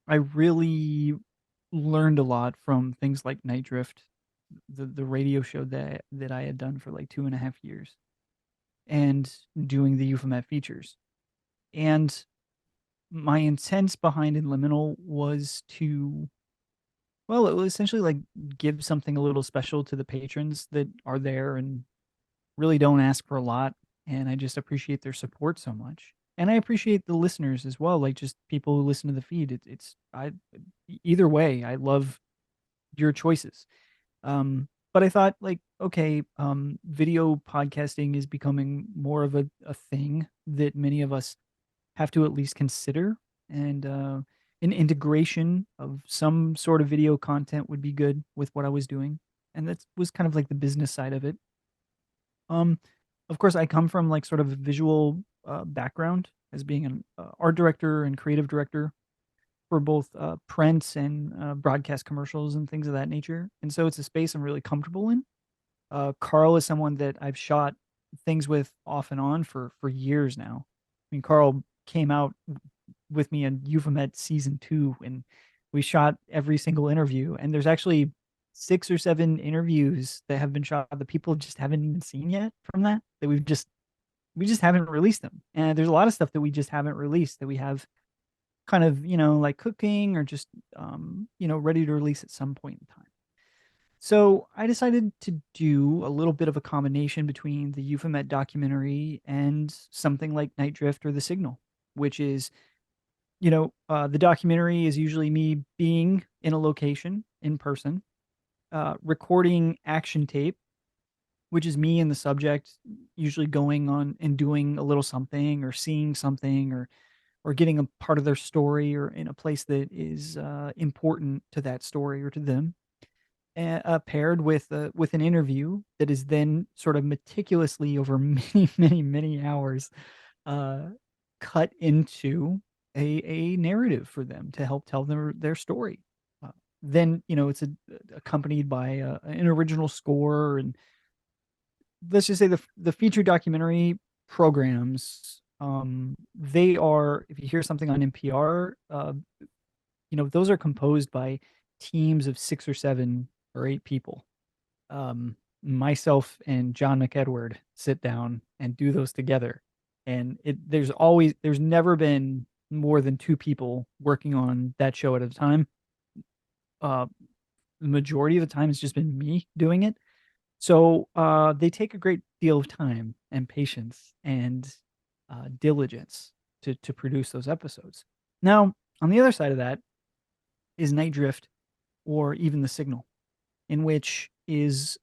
I really learned a lot from things like Night Drift, the radio show that I had done for like 2.5 years, and doing the Euphomet features. And my intent behind Liminal was to, well, it was essentially like give something a little special to the patrons that are there and really don't ask for a lot. And I just appreciate their support so much. And I appreciate the listeners as well, like just people who listen to the feed. Either way, I love your choices. But I thought, like, okay, video podcasting is becoming more of a thing that many of us have to at least consider. And an integration of some sort of video content would be good with what I was doing. And that was kind of like the business side of it. Um, of course, I come from like sort of a visual background as being an art director and creative director for both print and broadcast commercials and things of that nature. And so it's a space I'm really comfortable in. Carl is someone that I've shot things with off and on for years now. I mean, Carl came out with me in Euphomet season 2, and we shot every single interview. And there's actually 6 or 7 interviews that have been shot that people just haven't even seen yet from that we just haven't released them. And there's a lot of stuff that we just haven't released that we have kind of, like cooking or just ready to release at some point in time. So I decided to do a little bit of a combination between the Euphomet documentary and something like Night Drift or The Signal, which is, the documentary is usually me being in a location in person, recording action tape, which is me and the subject usually going on and doing a little something or seeing something or getting a part of their story or in a place that is important to that story or to them. paired with an interview that is then sort of meticulously over many hours uh, cut into a narrative for them to help tell their story. Uh, then it's accompanied by an original score, and let's just say the feature documentary programs, they are, if you hear something on NPR, those are composed by teams of 6 or 7 or 8 people. Myself and John McEdward sit down and do those together. And there's never been more than 2 people working on that show at a time. Uh, the majority of the time, it's just been me doing it. So they take a great deal of time and patience and diligence to produce those episodes. Now, on the other side of that is Night Drift or even The Signal, in which is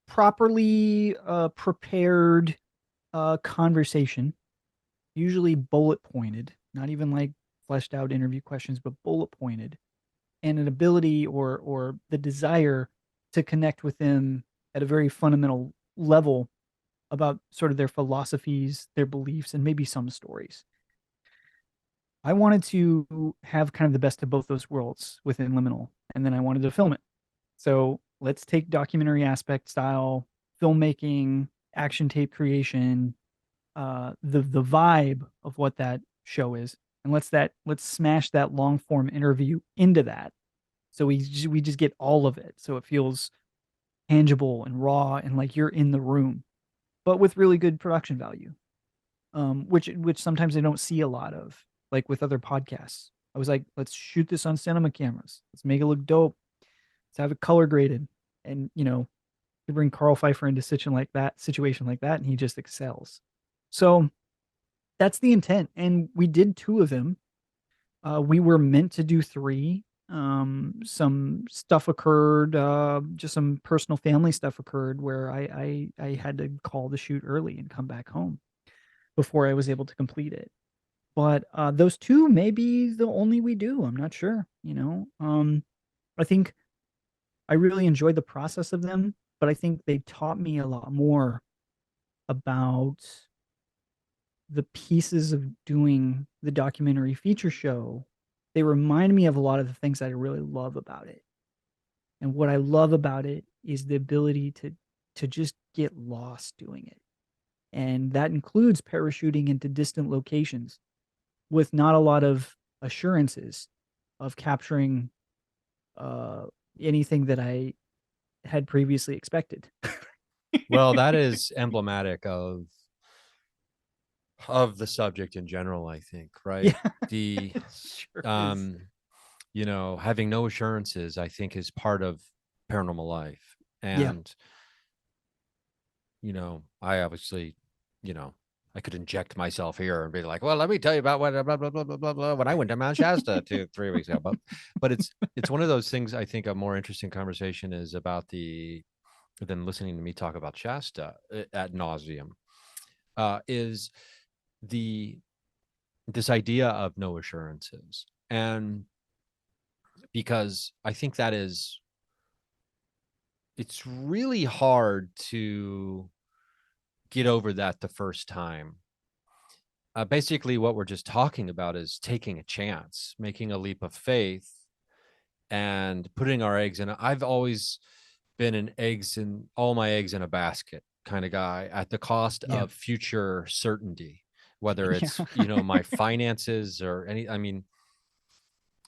properly prepared conversation, usually bullet pointed, not even like fleshed out interview questions, but bullet pointed, and an ability or the desire to connect with them at a very fundamental level about sort of their philosophies, their beliefs, and maybe some stories. I wanted to have kind of the best of both those worlds within Liminal, and then I wanted to film it. So let's take documentary aspect style, filmmaking, action tape creation, the vibe of what that show is, and let's smash that long form interview into that. So we just get all of it. So it feels tangible and raw and like you're in the room, but with really good production value. Which sometimes I don't see a lot of, like with other podcasts. I was like, let's shoot this on cinema cameras. Let's make it look dope. Let's have it color graded. And you bring Carl Pfeiffer into situation like that, and he just excels. So that's the intent. And we did 2 of them. We were meant to do 3. Some stuff occurred, just some personal family stuff occurred where I had to call the shoot early and come back home before I was able to complete it. But those 2 may be the only we do. I'm not sure. I think I really enjoyed the process of them, but I think they taught me a lot more about the pieces of doing the documentary feature show. They remind me of a lot of the things that I really love about it. And what I love about it is the ability to just get lost doing it. And that includes parachuting into distant locations with not a lot of assurances of capturing uh, anything that I had previously expected. Well, that is emblematic of the subject in general, I think, right? Yeah, The it sure is. um having no assurances, I think, is part of paranormal life. Yeah. And I obviously, I could inject myself here and be like, well, let me tell you about what blah blah blah blah blah blah when I went to Mount Shasta 2 3 weeks ago. But it's one of those things. I think a more interesting conversation is about the than listening to me talk about Shasta at nauseum, is the this idea of no assurances. And because I think it's really hard to get over that the first time. Basically, what we're just talking about is taking a chance, making a leap of faith, and putting our eggs in. I've always been an eggs in all my eggs in a basket kind of guy at the cost Yeah. of future certainty, whether Yeah. it's my finances or any. I mean,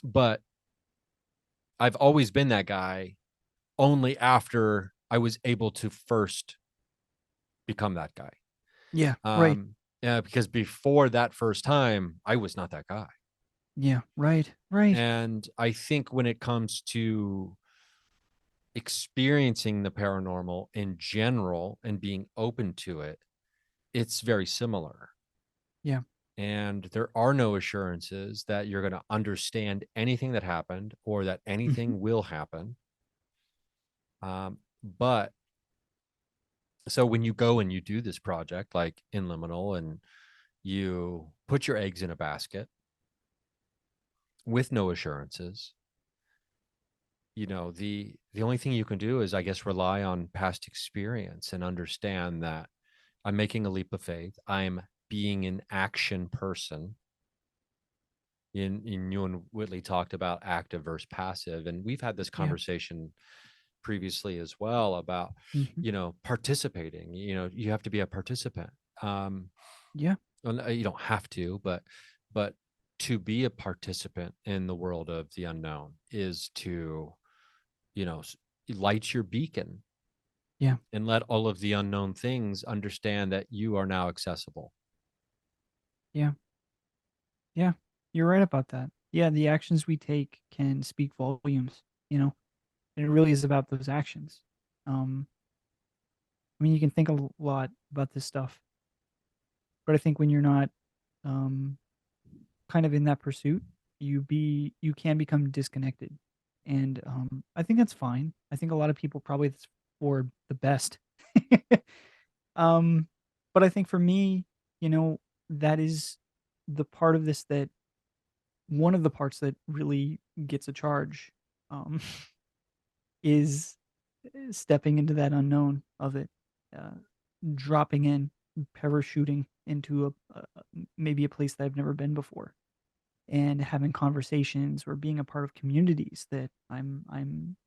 but I've always been that guy only after I was able to first become that guy. Yeah. Right. Yeah, because before that first time, I was not that guy. Yeah. Right. Right. And I think when it comes to experiencing the paranormal in general and being open to it, it's very similar. Yeah. And there are no assurances that you're going to understand anything that happened or that Mhm. anything will happen. But so when you go and you do this project like in Liminal and you put your eggs in a basket with no assurances, the only thing you can do is, I guess, rely on past experience and understand that I'm making a leap of faith. I'm being an action person. In you and Whitley talked about active versus passive, and we've had this Yeah. conversation previously as well about Hmm. participating. You have to be a participant. um Yeah. well, you don't have to, but to be a participant in the world of the unknown is to you know light your beacon Yeah. and let all of the unknown things understand that you are now accessible. Yeah. Yeah. You're right about that. Yeah. The actions we take can speak volumes, you know, and it really is about those actions. Um, I mean, you can think a lot about this stuff, but I think when you're not um, kind of in that pursuit, you can become disconnected, and I think that's fine. I think a lot of people probably that's for the best. um, but I think for me, you know, that is the part of this that one of the parts that really gets a charge um, is stepping into that unknown of it, uh, dropping in, parachuting into maybe a place that I've never been before, and having conversations or being a part of communities that I'm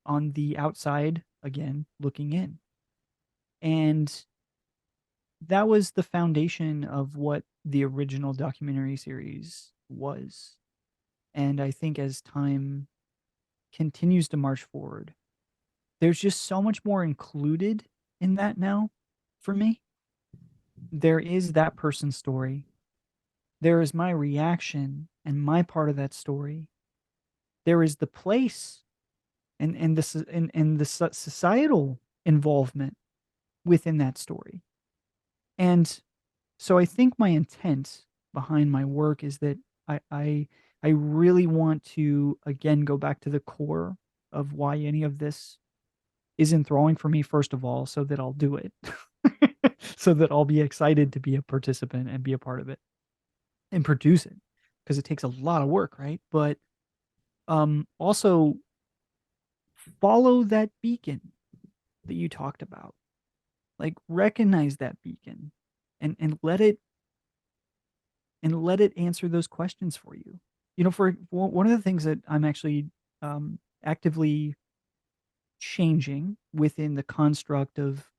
on the outside again looking in. And that was the foundation of what the original documentary series was. And I think as time continues to march forward, there's just so much more included in that now for me. There is that person's story. There is my reaction and my part of that story. There is the place and the societal involvement within that story. And so I think my intent behind my work is that I really want to again go back to the core of why any of this is enthralling for me, first of all, so that I'll do it. So that I'll be excited to be a participant and be a part of it and produce it, because it takes a lot of work, right? But also follow that beacon that you talked about. Like recognize that beacon and let it answer those questions for you. You know, for one of the things that I'm actually actively changing within the construct of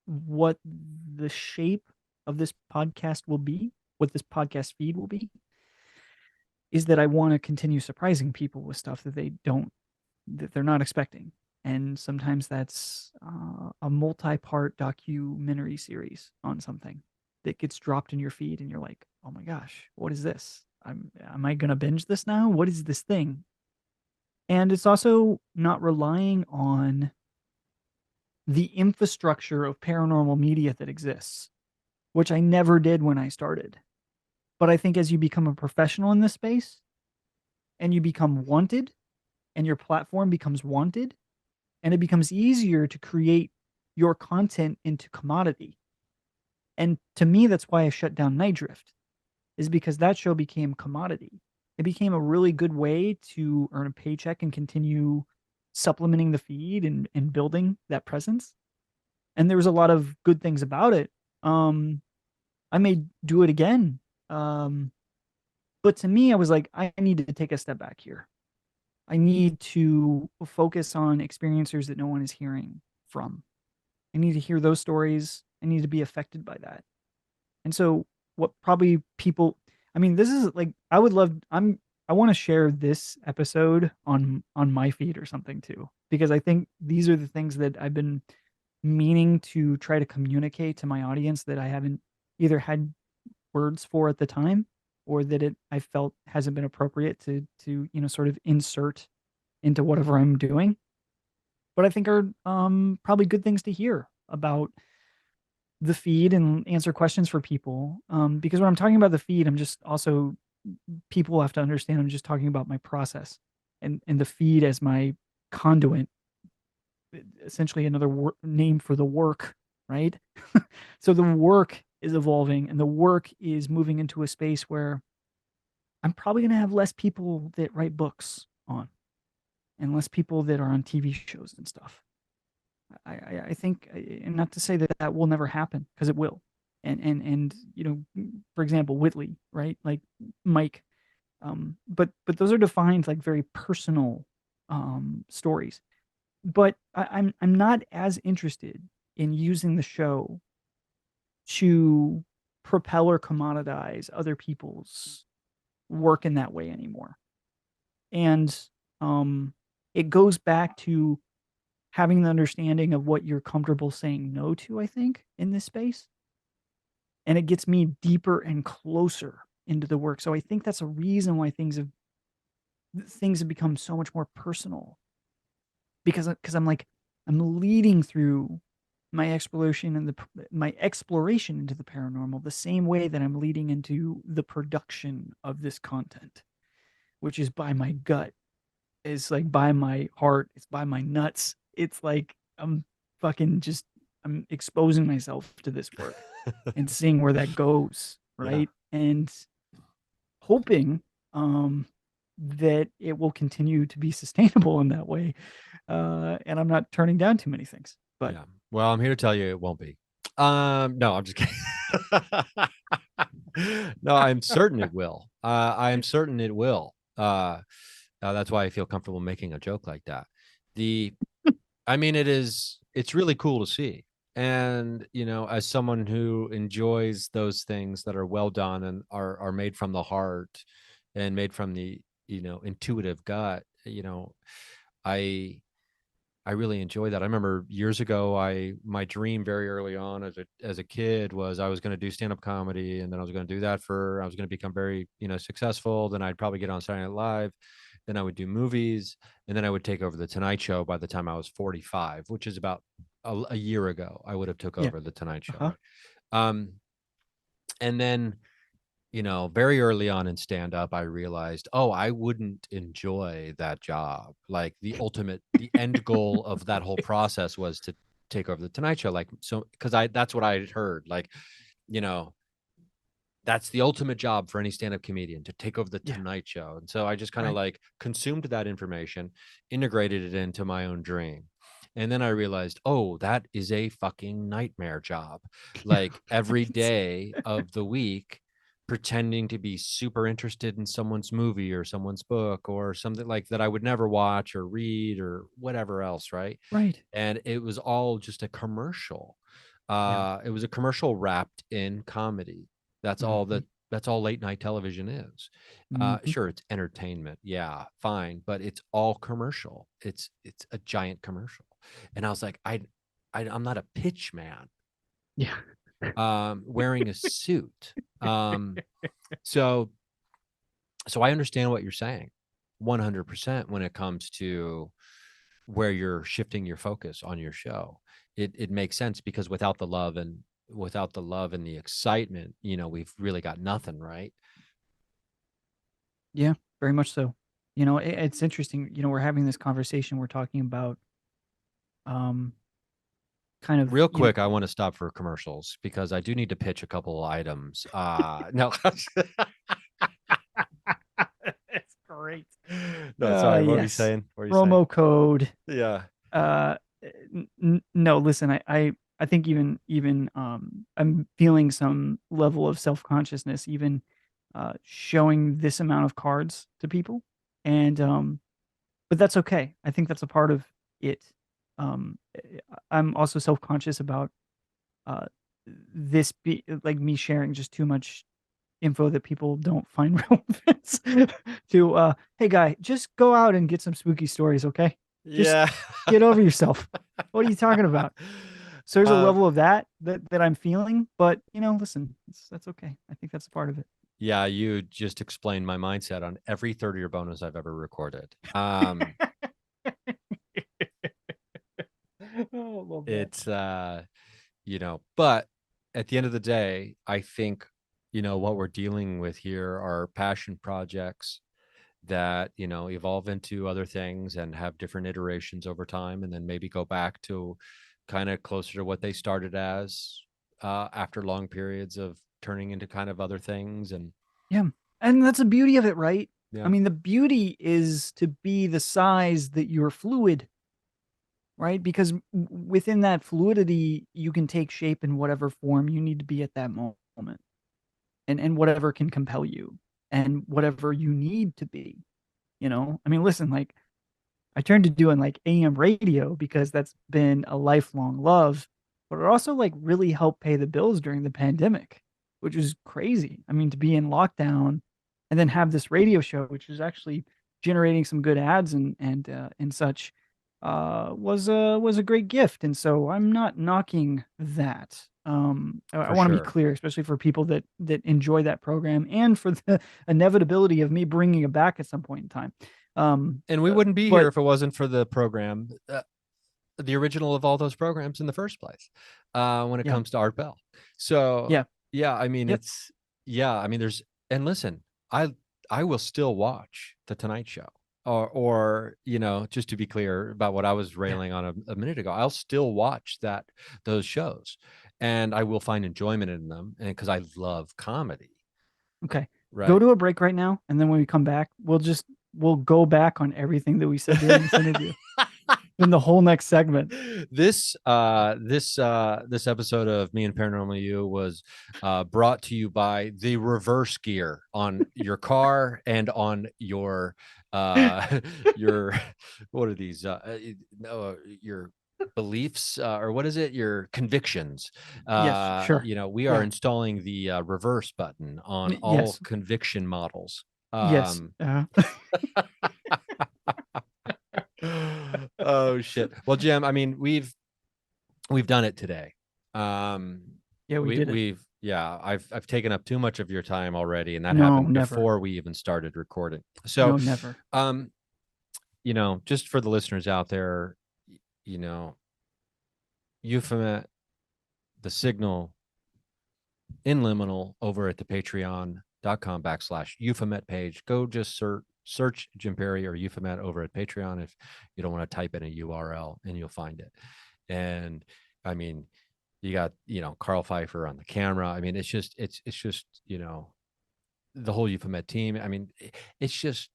what the shape of this podcast will be, what this podcast feed will be, is that I want to continue surprising people with stuff that they're not expecting. And sometimes that's a multi-part documentary series on something that gets dropped in your feed, and you're like, "Oh my gosh, what is this? Am I gonna binge this now? What is this thing?" And it's also not relying on the infrastructure of paranormal media that exists, which I never did when I started. But I think as you become a professional in this space and you become wanted, and your platform becomes wanted, and it becomes easier to create your content into commodity. And to me, that's why I shut down Night Drift, is because that show became commodity. It became a really good way to earn a paycheck and continue supplementing the feed and building that presence. And there was a lot of good things about it. Um, I may do it again. Um, but to me, I was like, I need to take a step back here. I need to focus on experiencers that no one is hearing from. I need to hear those stories. I need to be affected by that. And so what probably people, I mean, this is like I would love I want to share this episode on my feed or something too, because I think these are the things that I've been meaning to try to communicate to my audience that I haven't either had words for at the time, or that it I felt hasn't been appropriate to sort of insert into whatever I'm doing, but I think are probably good things to hear about the feed and answer questions for people. Because when I'm talking about the feed, I'm just also people have to understand I'm just talking about my process and the feed as my conduit, essentially another name for the work, right? So the work is evolving and the work is moving into a space where I'm probably going to have less people that write books on. and less people that are on TV shows and stuff. I think, and not to say that that will never happen, because it will. And for example, Whitley, right? Like Mike, but those are defined like very personal stories. But I'm not as interested in using the show to propel or commoditize other people's work in that way anymore. And um, it goes back to having the understanding of what you're comfortable saying no to, I think, in this space. And it gets me deeper and closer into the work. So I think that's a reason why things have become so much more personal, because I'm like, I'm leading through my exploration into the paranormal the same way that I'm leading into the production of this content, which is by my gut, is like by my heart, it's by my nuts. It's like I'm exposing myself to this work and seeing where that goes, Yeah. right? And hoping that it will continue to be sustainable in that way. And I'm not turning down too many things. But Yeah. Well, I'm here to tell you it won't be. No, I'm just kidding. No, I'm certain it will. I am certain it will. That's why I feel comfortable making a joke like that. The, I mean, it's really cool to see. And, as someone who enjoys those things that are well done and are made from the heart and made from the, intuitive gut, I I really enjoy that. I remember years ago, my dream very early on as a kid was I was going to do stand up comedy, and then I was going to do that I was going to become very successful. Then I'd probably get on Saturday Night Live, then I would do movies, and then I would take over the Tonight Show by the time I was 45, which is about a year ago. I would have took yeah, over the Tonight Show, uh-huh, right? Um, and then very early on in stand up, I realized, oh, I wouldn't enjoy that job. Like the end goal of that whole process was to take over the Tonight Show. Like, so, because that's what I had heard. Like, you know, that's the ultimate job for any stand-up comedian, to take over the yeah, Tonight Show. And so I just kind of right, like consumed that information, integrated it into my own dream. And then I realized, oh, that is a fucking nightmare job. yeah, Like every right, day of the week, pretending to be super interested in someone's movie or someone's book or something like that I would never watch or read or whatever else, right? right, And it was all just a commercial. yeah, It was a commercial wrapped in comedy. That's all mm-hmm, that that's all late night television is. mm-hmm, Sure, it's entertainment. Yeah, fine, but it's all commercial. It's a giant commercial. And I was like, I'm not a pitch man yeah, wearing a suit. Um, so so I understand what you're saying 100% when it comes to where you're shifting your focus on your show. It makes sense because without the love and the excitement, we've really got nothing, right? yeah, very much so. It's interesting. We're having this conversation. We're talking about um, kind of, Real quick, I want to stop for commercials because I do need to pitch a couple of items. No, it's great. no, sorry. What were you Yes, saying? What were you saying? promo code. Yeah. Uh, no, listen, I think even I'm feeling some level of self consciousness, even showing this amount of cards to people, and but that's okay. I think that's a part of it. I'm also self conscious about uh this be like me sharing just too much info that people don't find relevant to hey guy, just go out and get some spooky stories, okay? Just Yeah. get over yourself. What are you talking about? So there's a uh, level of that I'm feeling, but listen, that's okay. I think that's a part of it. yeah, you just explained my mindset on every third of your bonus I've ever recorded. Oh, love that. It's but at the end of the day, I think what we're dealing with here are passion projects that evolve into other things and have different iterations over time, and then maybe go back to kind of closer to what they started as after long periods of turning into kind of other things. And Yeah. And that's the beauty of it, right? I Yeah, mean, the beauty is to be the size that you're fluid, right? Because within that fluidity, you can take shape in whatever form you need to be at that moment, and whatever can compel you and whatever you need to be, you know? I mean, listen, like I turned to doing like AM radio because that's been a lifelong love, but it also like really helped pay the bills during the pandemic, which is crazy. I mean, to be in lockdown and then have this radio show, which is actually generating some good ads and such, was a great gift. And so I'm not knocking that. I for want to be sure. clear, especially for people that enjoy that program and for the inevitability of me bringing it back at some point in time. And we wouldn't be here But if it wasn't for the program, the original of all those programs in the first place, when it yeah, comes to Art Bell. So yeah, yeah, I mean, yep, yeah, I mean, and listen, I I will still watch the Tonight Show. Or just to be clear about what I was yeah. railing on a minute ago, I'll still watch those shows, and I will find enjoyment in them, and because I love comedy, Okay. Go right? to a break right now, and then when we come back, we'll go back on everything that we said during this interview in the whole next segment. This episode of Me and Paranormal You was brought to you by the reverse gear on your car and on uh your what are these no your beliefs, or what is it, your convictions. Yes, sure. We are Yeah. installing the reverse button on all Yes. conviction models. Yes. um oh shit. Well, Jim, I mean, we've done it today. Um, Yeah, we did it. yeah, I've taken up too much of your time already, and that No, happened never. before we even started recording. So, No, never. um, just for the listeners out there, you know, Euphemet, the Signal, in Liminal over at the patreon.com/Euphemet page. Go just search Jim Perry or Euphemet over at Patreon if you don't want to type in a URL, and you'll find it. And I mean, you got Carl Pfeiffer on the camera. I mean, it's just the whole Euphemet team. I mean, it's just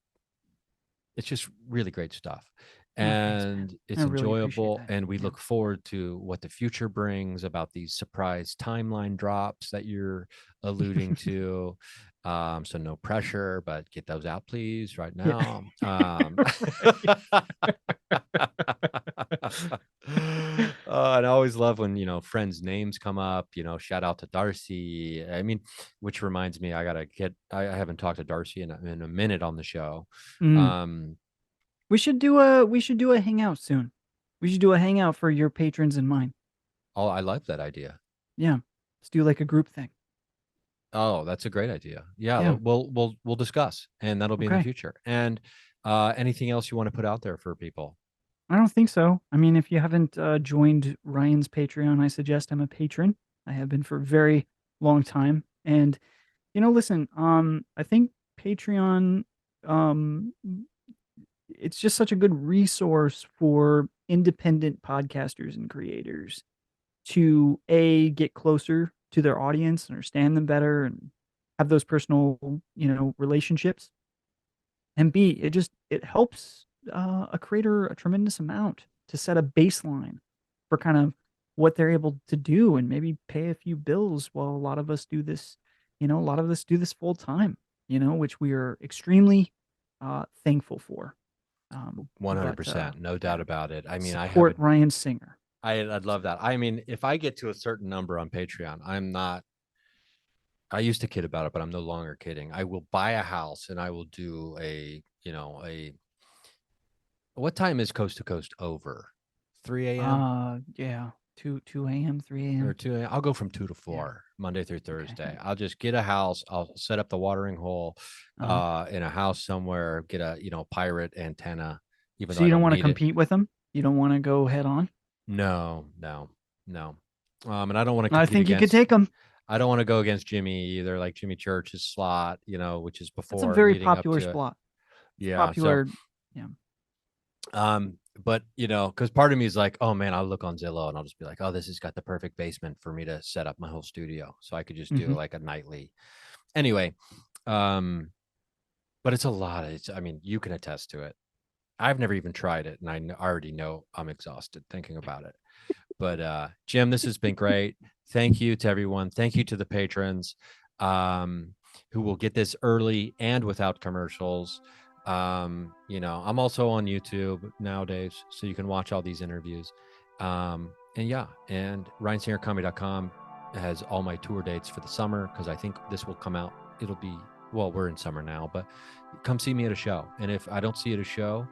really great stuff, Oh, thanks, man. and I it's really appreciate enjoyable, that. and we Yeah. look forward to what the future brings about these surprise timeline drops that you're alluding to. So no pressure, but get those out please right Yeah. now. Right. And I always love when friends' names come up. Shout out to Darcy. I mean, which reminds me, I haven't talked to Darcy in a minute on the show. Mm. um We should do a hangout soon. We should do a hangout for your patrons and mine. Oh, I like that idea. Yeah. Let's do like a group thing. Oh, that's a great idea. Yeah, Yeah. we'll discuss, and that'll be in the Okay. future. And anything else you want to put out there for people? I don't think so. I mean, if you haven't joined Ryan's Patreon, I suggest I'm a patron. I have been for a very long time. And listen, I think Patreon, um, it's just such a good resource for independent podcasters and creators to get closer to their audience, understand them better, and have those personal, relationships. And B, it helps a creator a tremendous amount to set a baseline for kind of what they're able to do and maybe pay a few bills while a lot of us do this, a lot of us do this full time, which we are extremely thankful for. But 100%, no doubt yeah, about it. I mean, support Ryan Singer. I'd love that. I mean, if I get to a certain number on Patreon, I used to kid about it, but I'm no longer kidding. I will buy a house, and I will do what time is Coast to Coast over? 3 a.m. Yeah, 2 a.m., 3 or a.m. 2 a.m. I'll go from 2 to Yeah. 4, Monday through Okay. Thursday. I'll just get a house. I'll set up the watering hole Uh-huh. in a house somewhere, get a, pirate antenna, even though So I you don't don't want to need it. compete with them? You don't want to go head on? No, no, no. And I don't want to I compete think you could against take them. I don't want to go against Jimmy either, like Jimmy Church's slot, which is That's a before very leading up popular to it. spot. It's Yeah. So, popular. Yeah. but because part of me is like, oh man, I'll look on Zillow and I'll just be like, oh, this has got the perfect basement for me to set up my whole studio. So I could just do Hmm. like a nightly. Anyway, um, but it's a lot. I mean, you can attest to it. I've never even tried it, and already know I'm exhausted thinking about it. But Jim, this has been great. Thank you to everyone. Thank you to the patrons um, who will get this early and without commercials. I'm also on YouTube nowadays, so you can watch all these interviews. And yeah, and RyanSingerComedy.com has all my tour dates for the summer because I think this will come out. It'll be, well, we're in summer now, but come see me at a show. And if I don't see you at a show,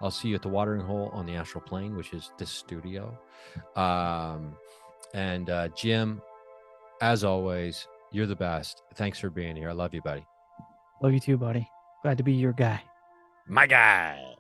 I'll see you at the watering hole on the astral plane, which is this studio. Um, and Jim, as always, you're the best. Thanks for being here. I love you, buddy. Love you too, buddy. Glad to be your guy. My guy.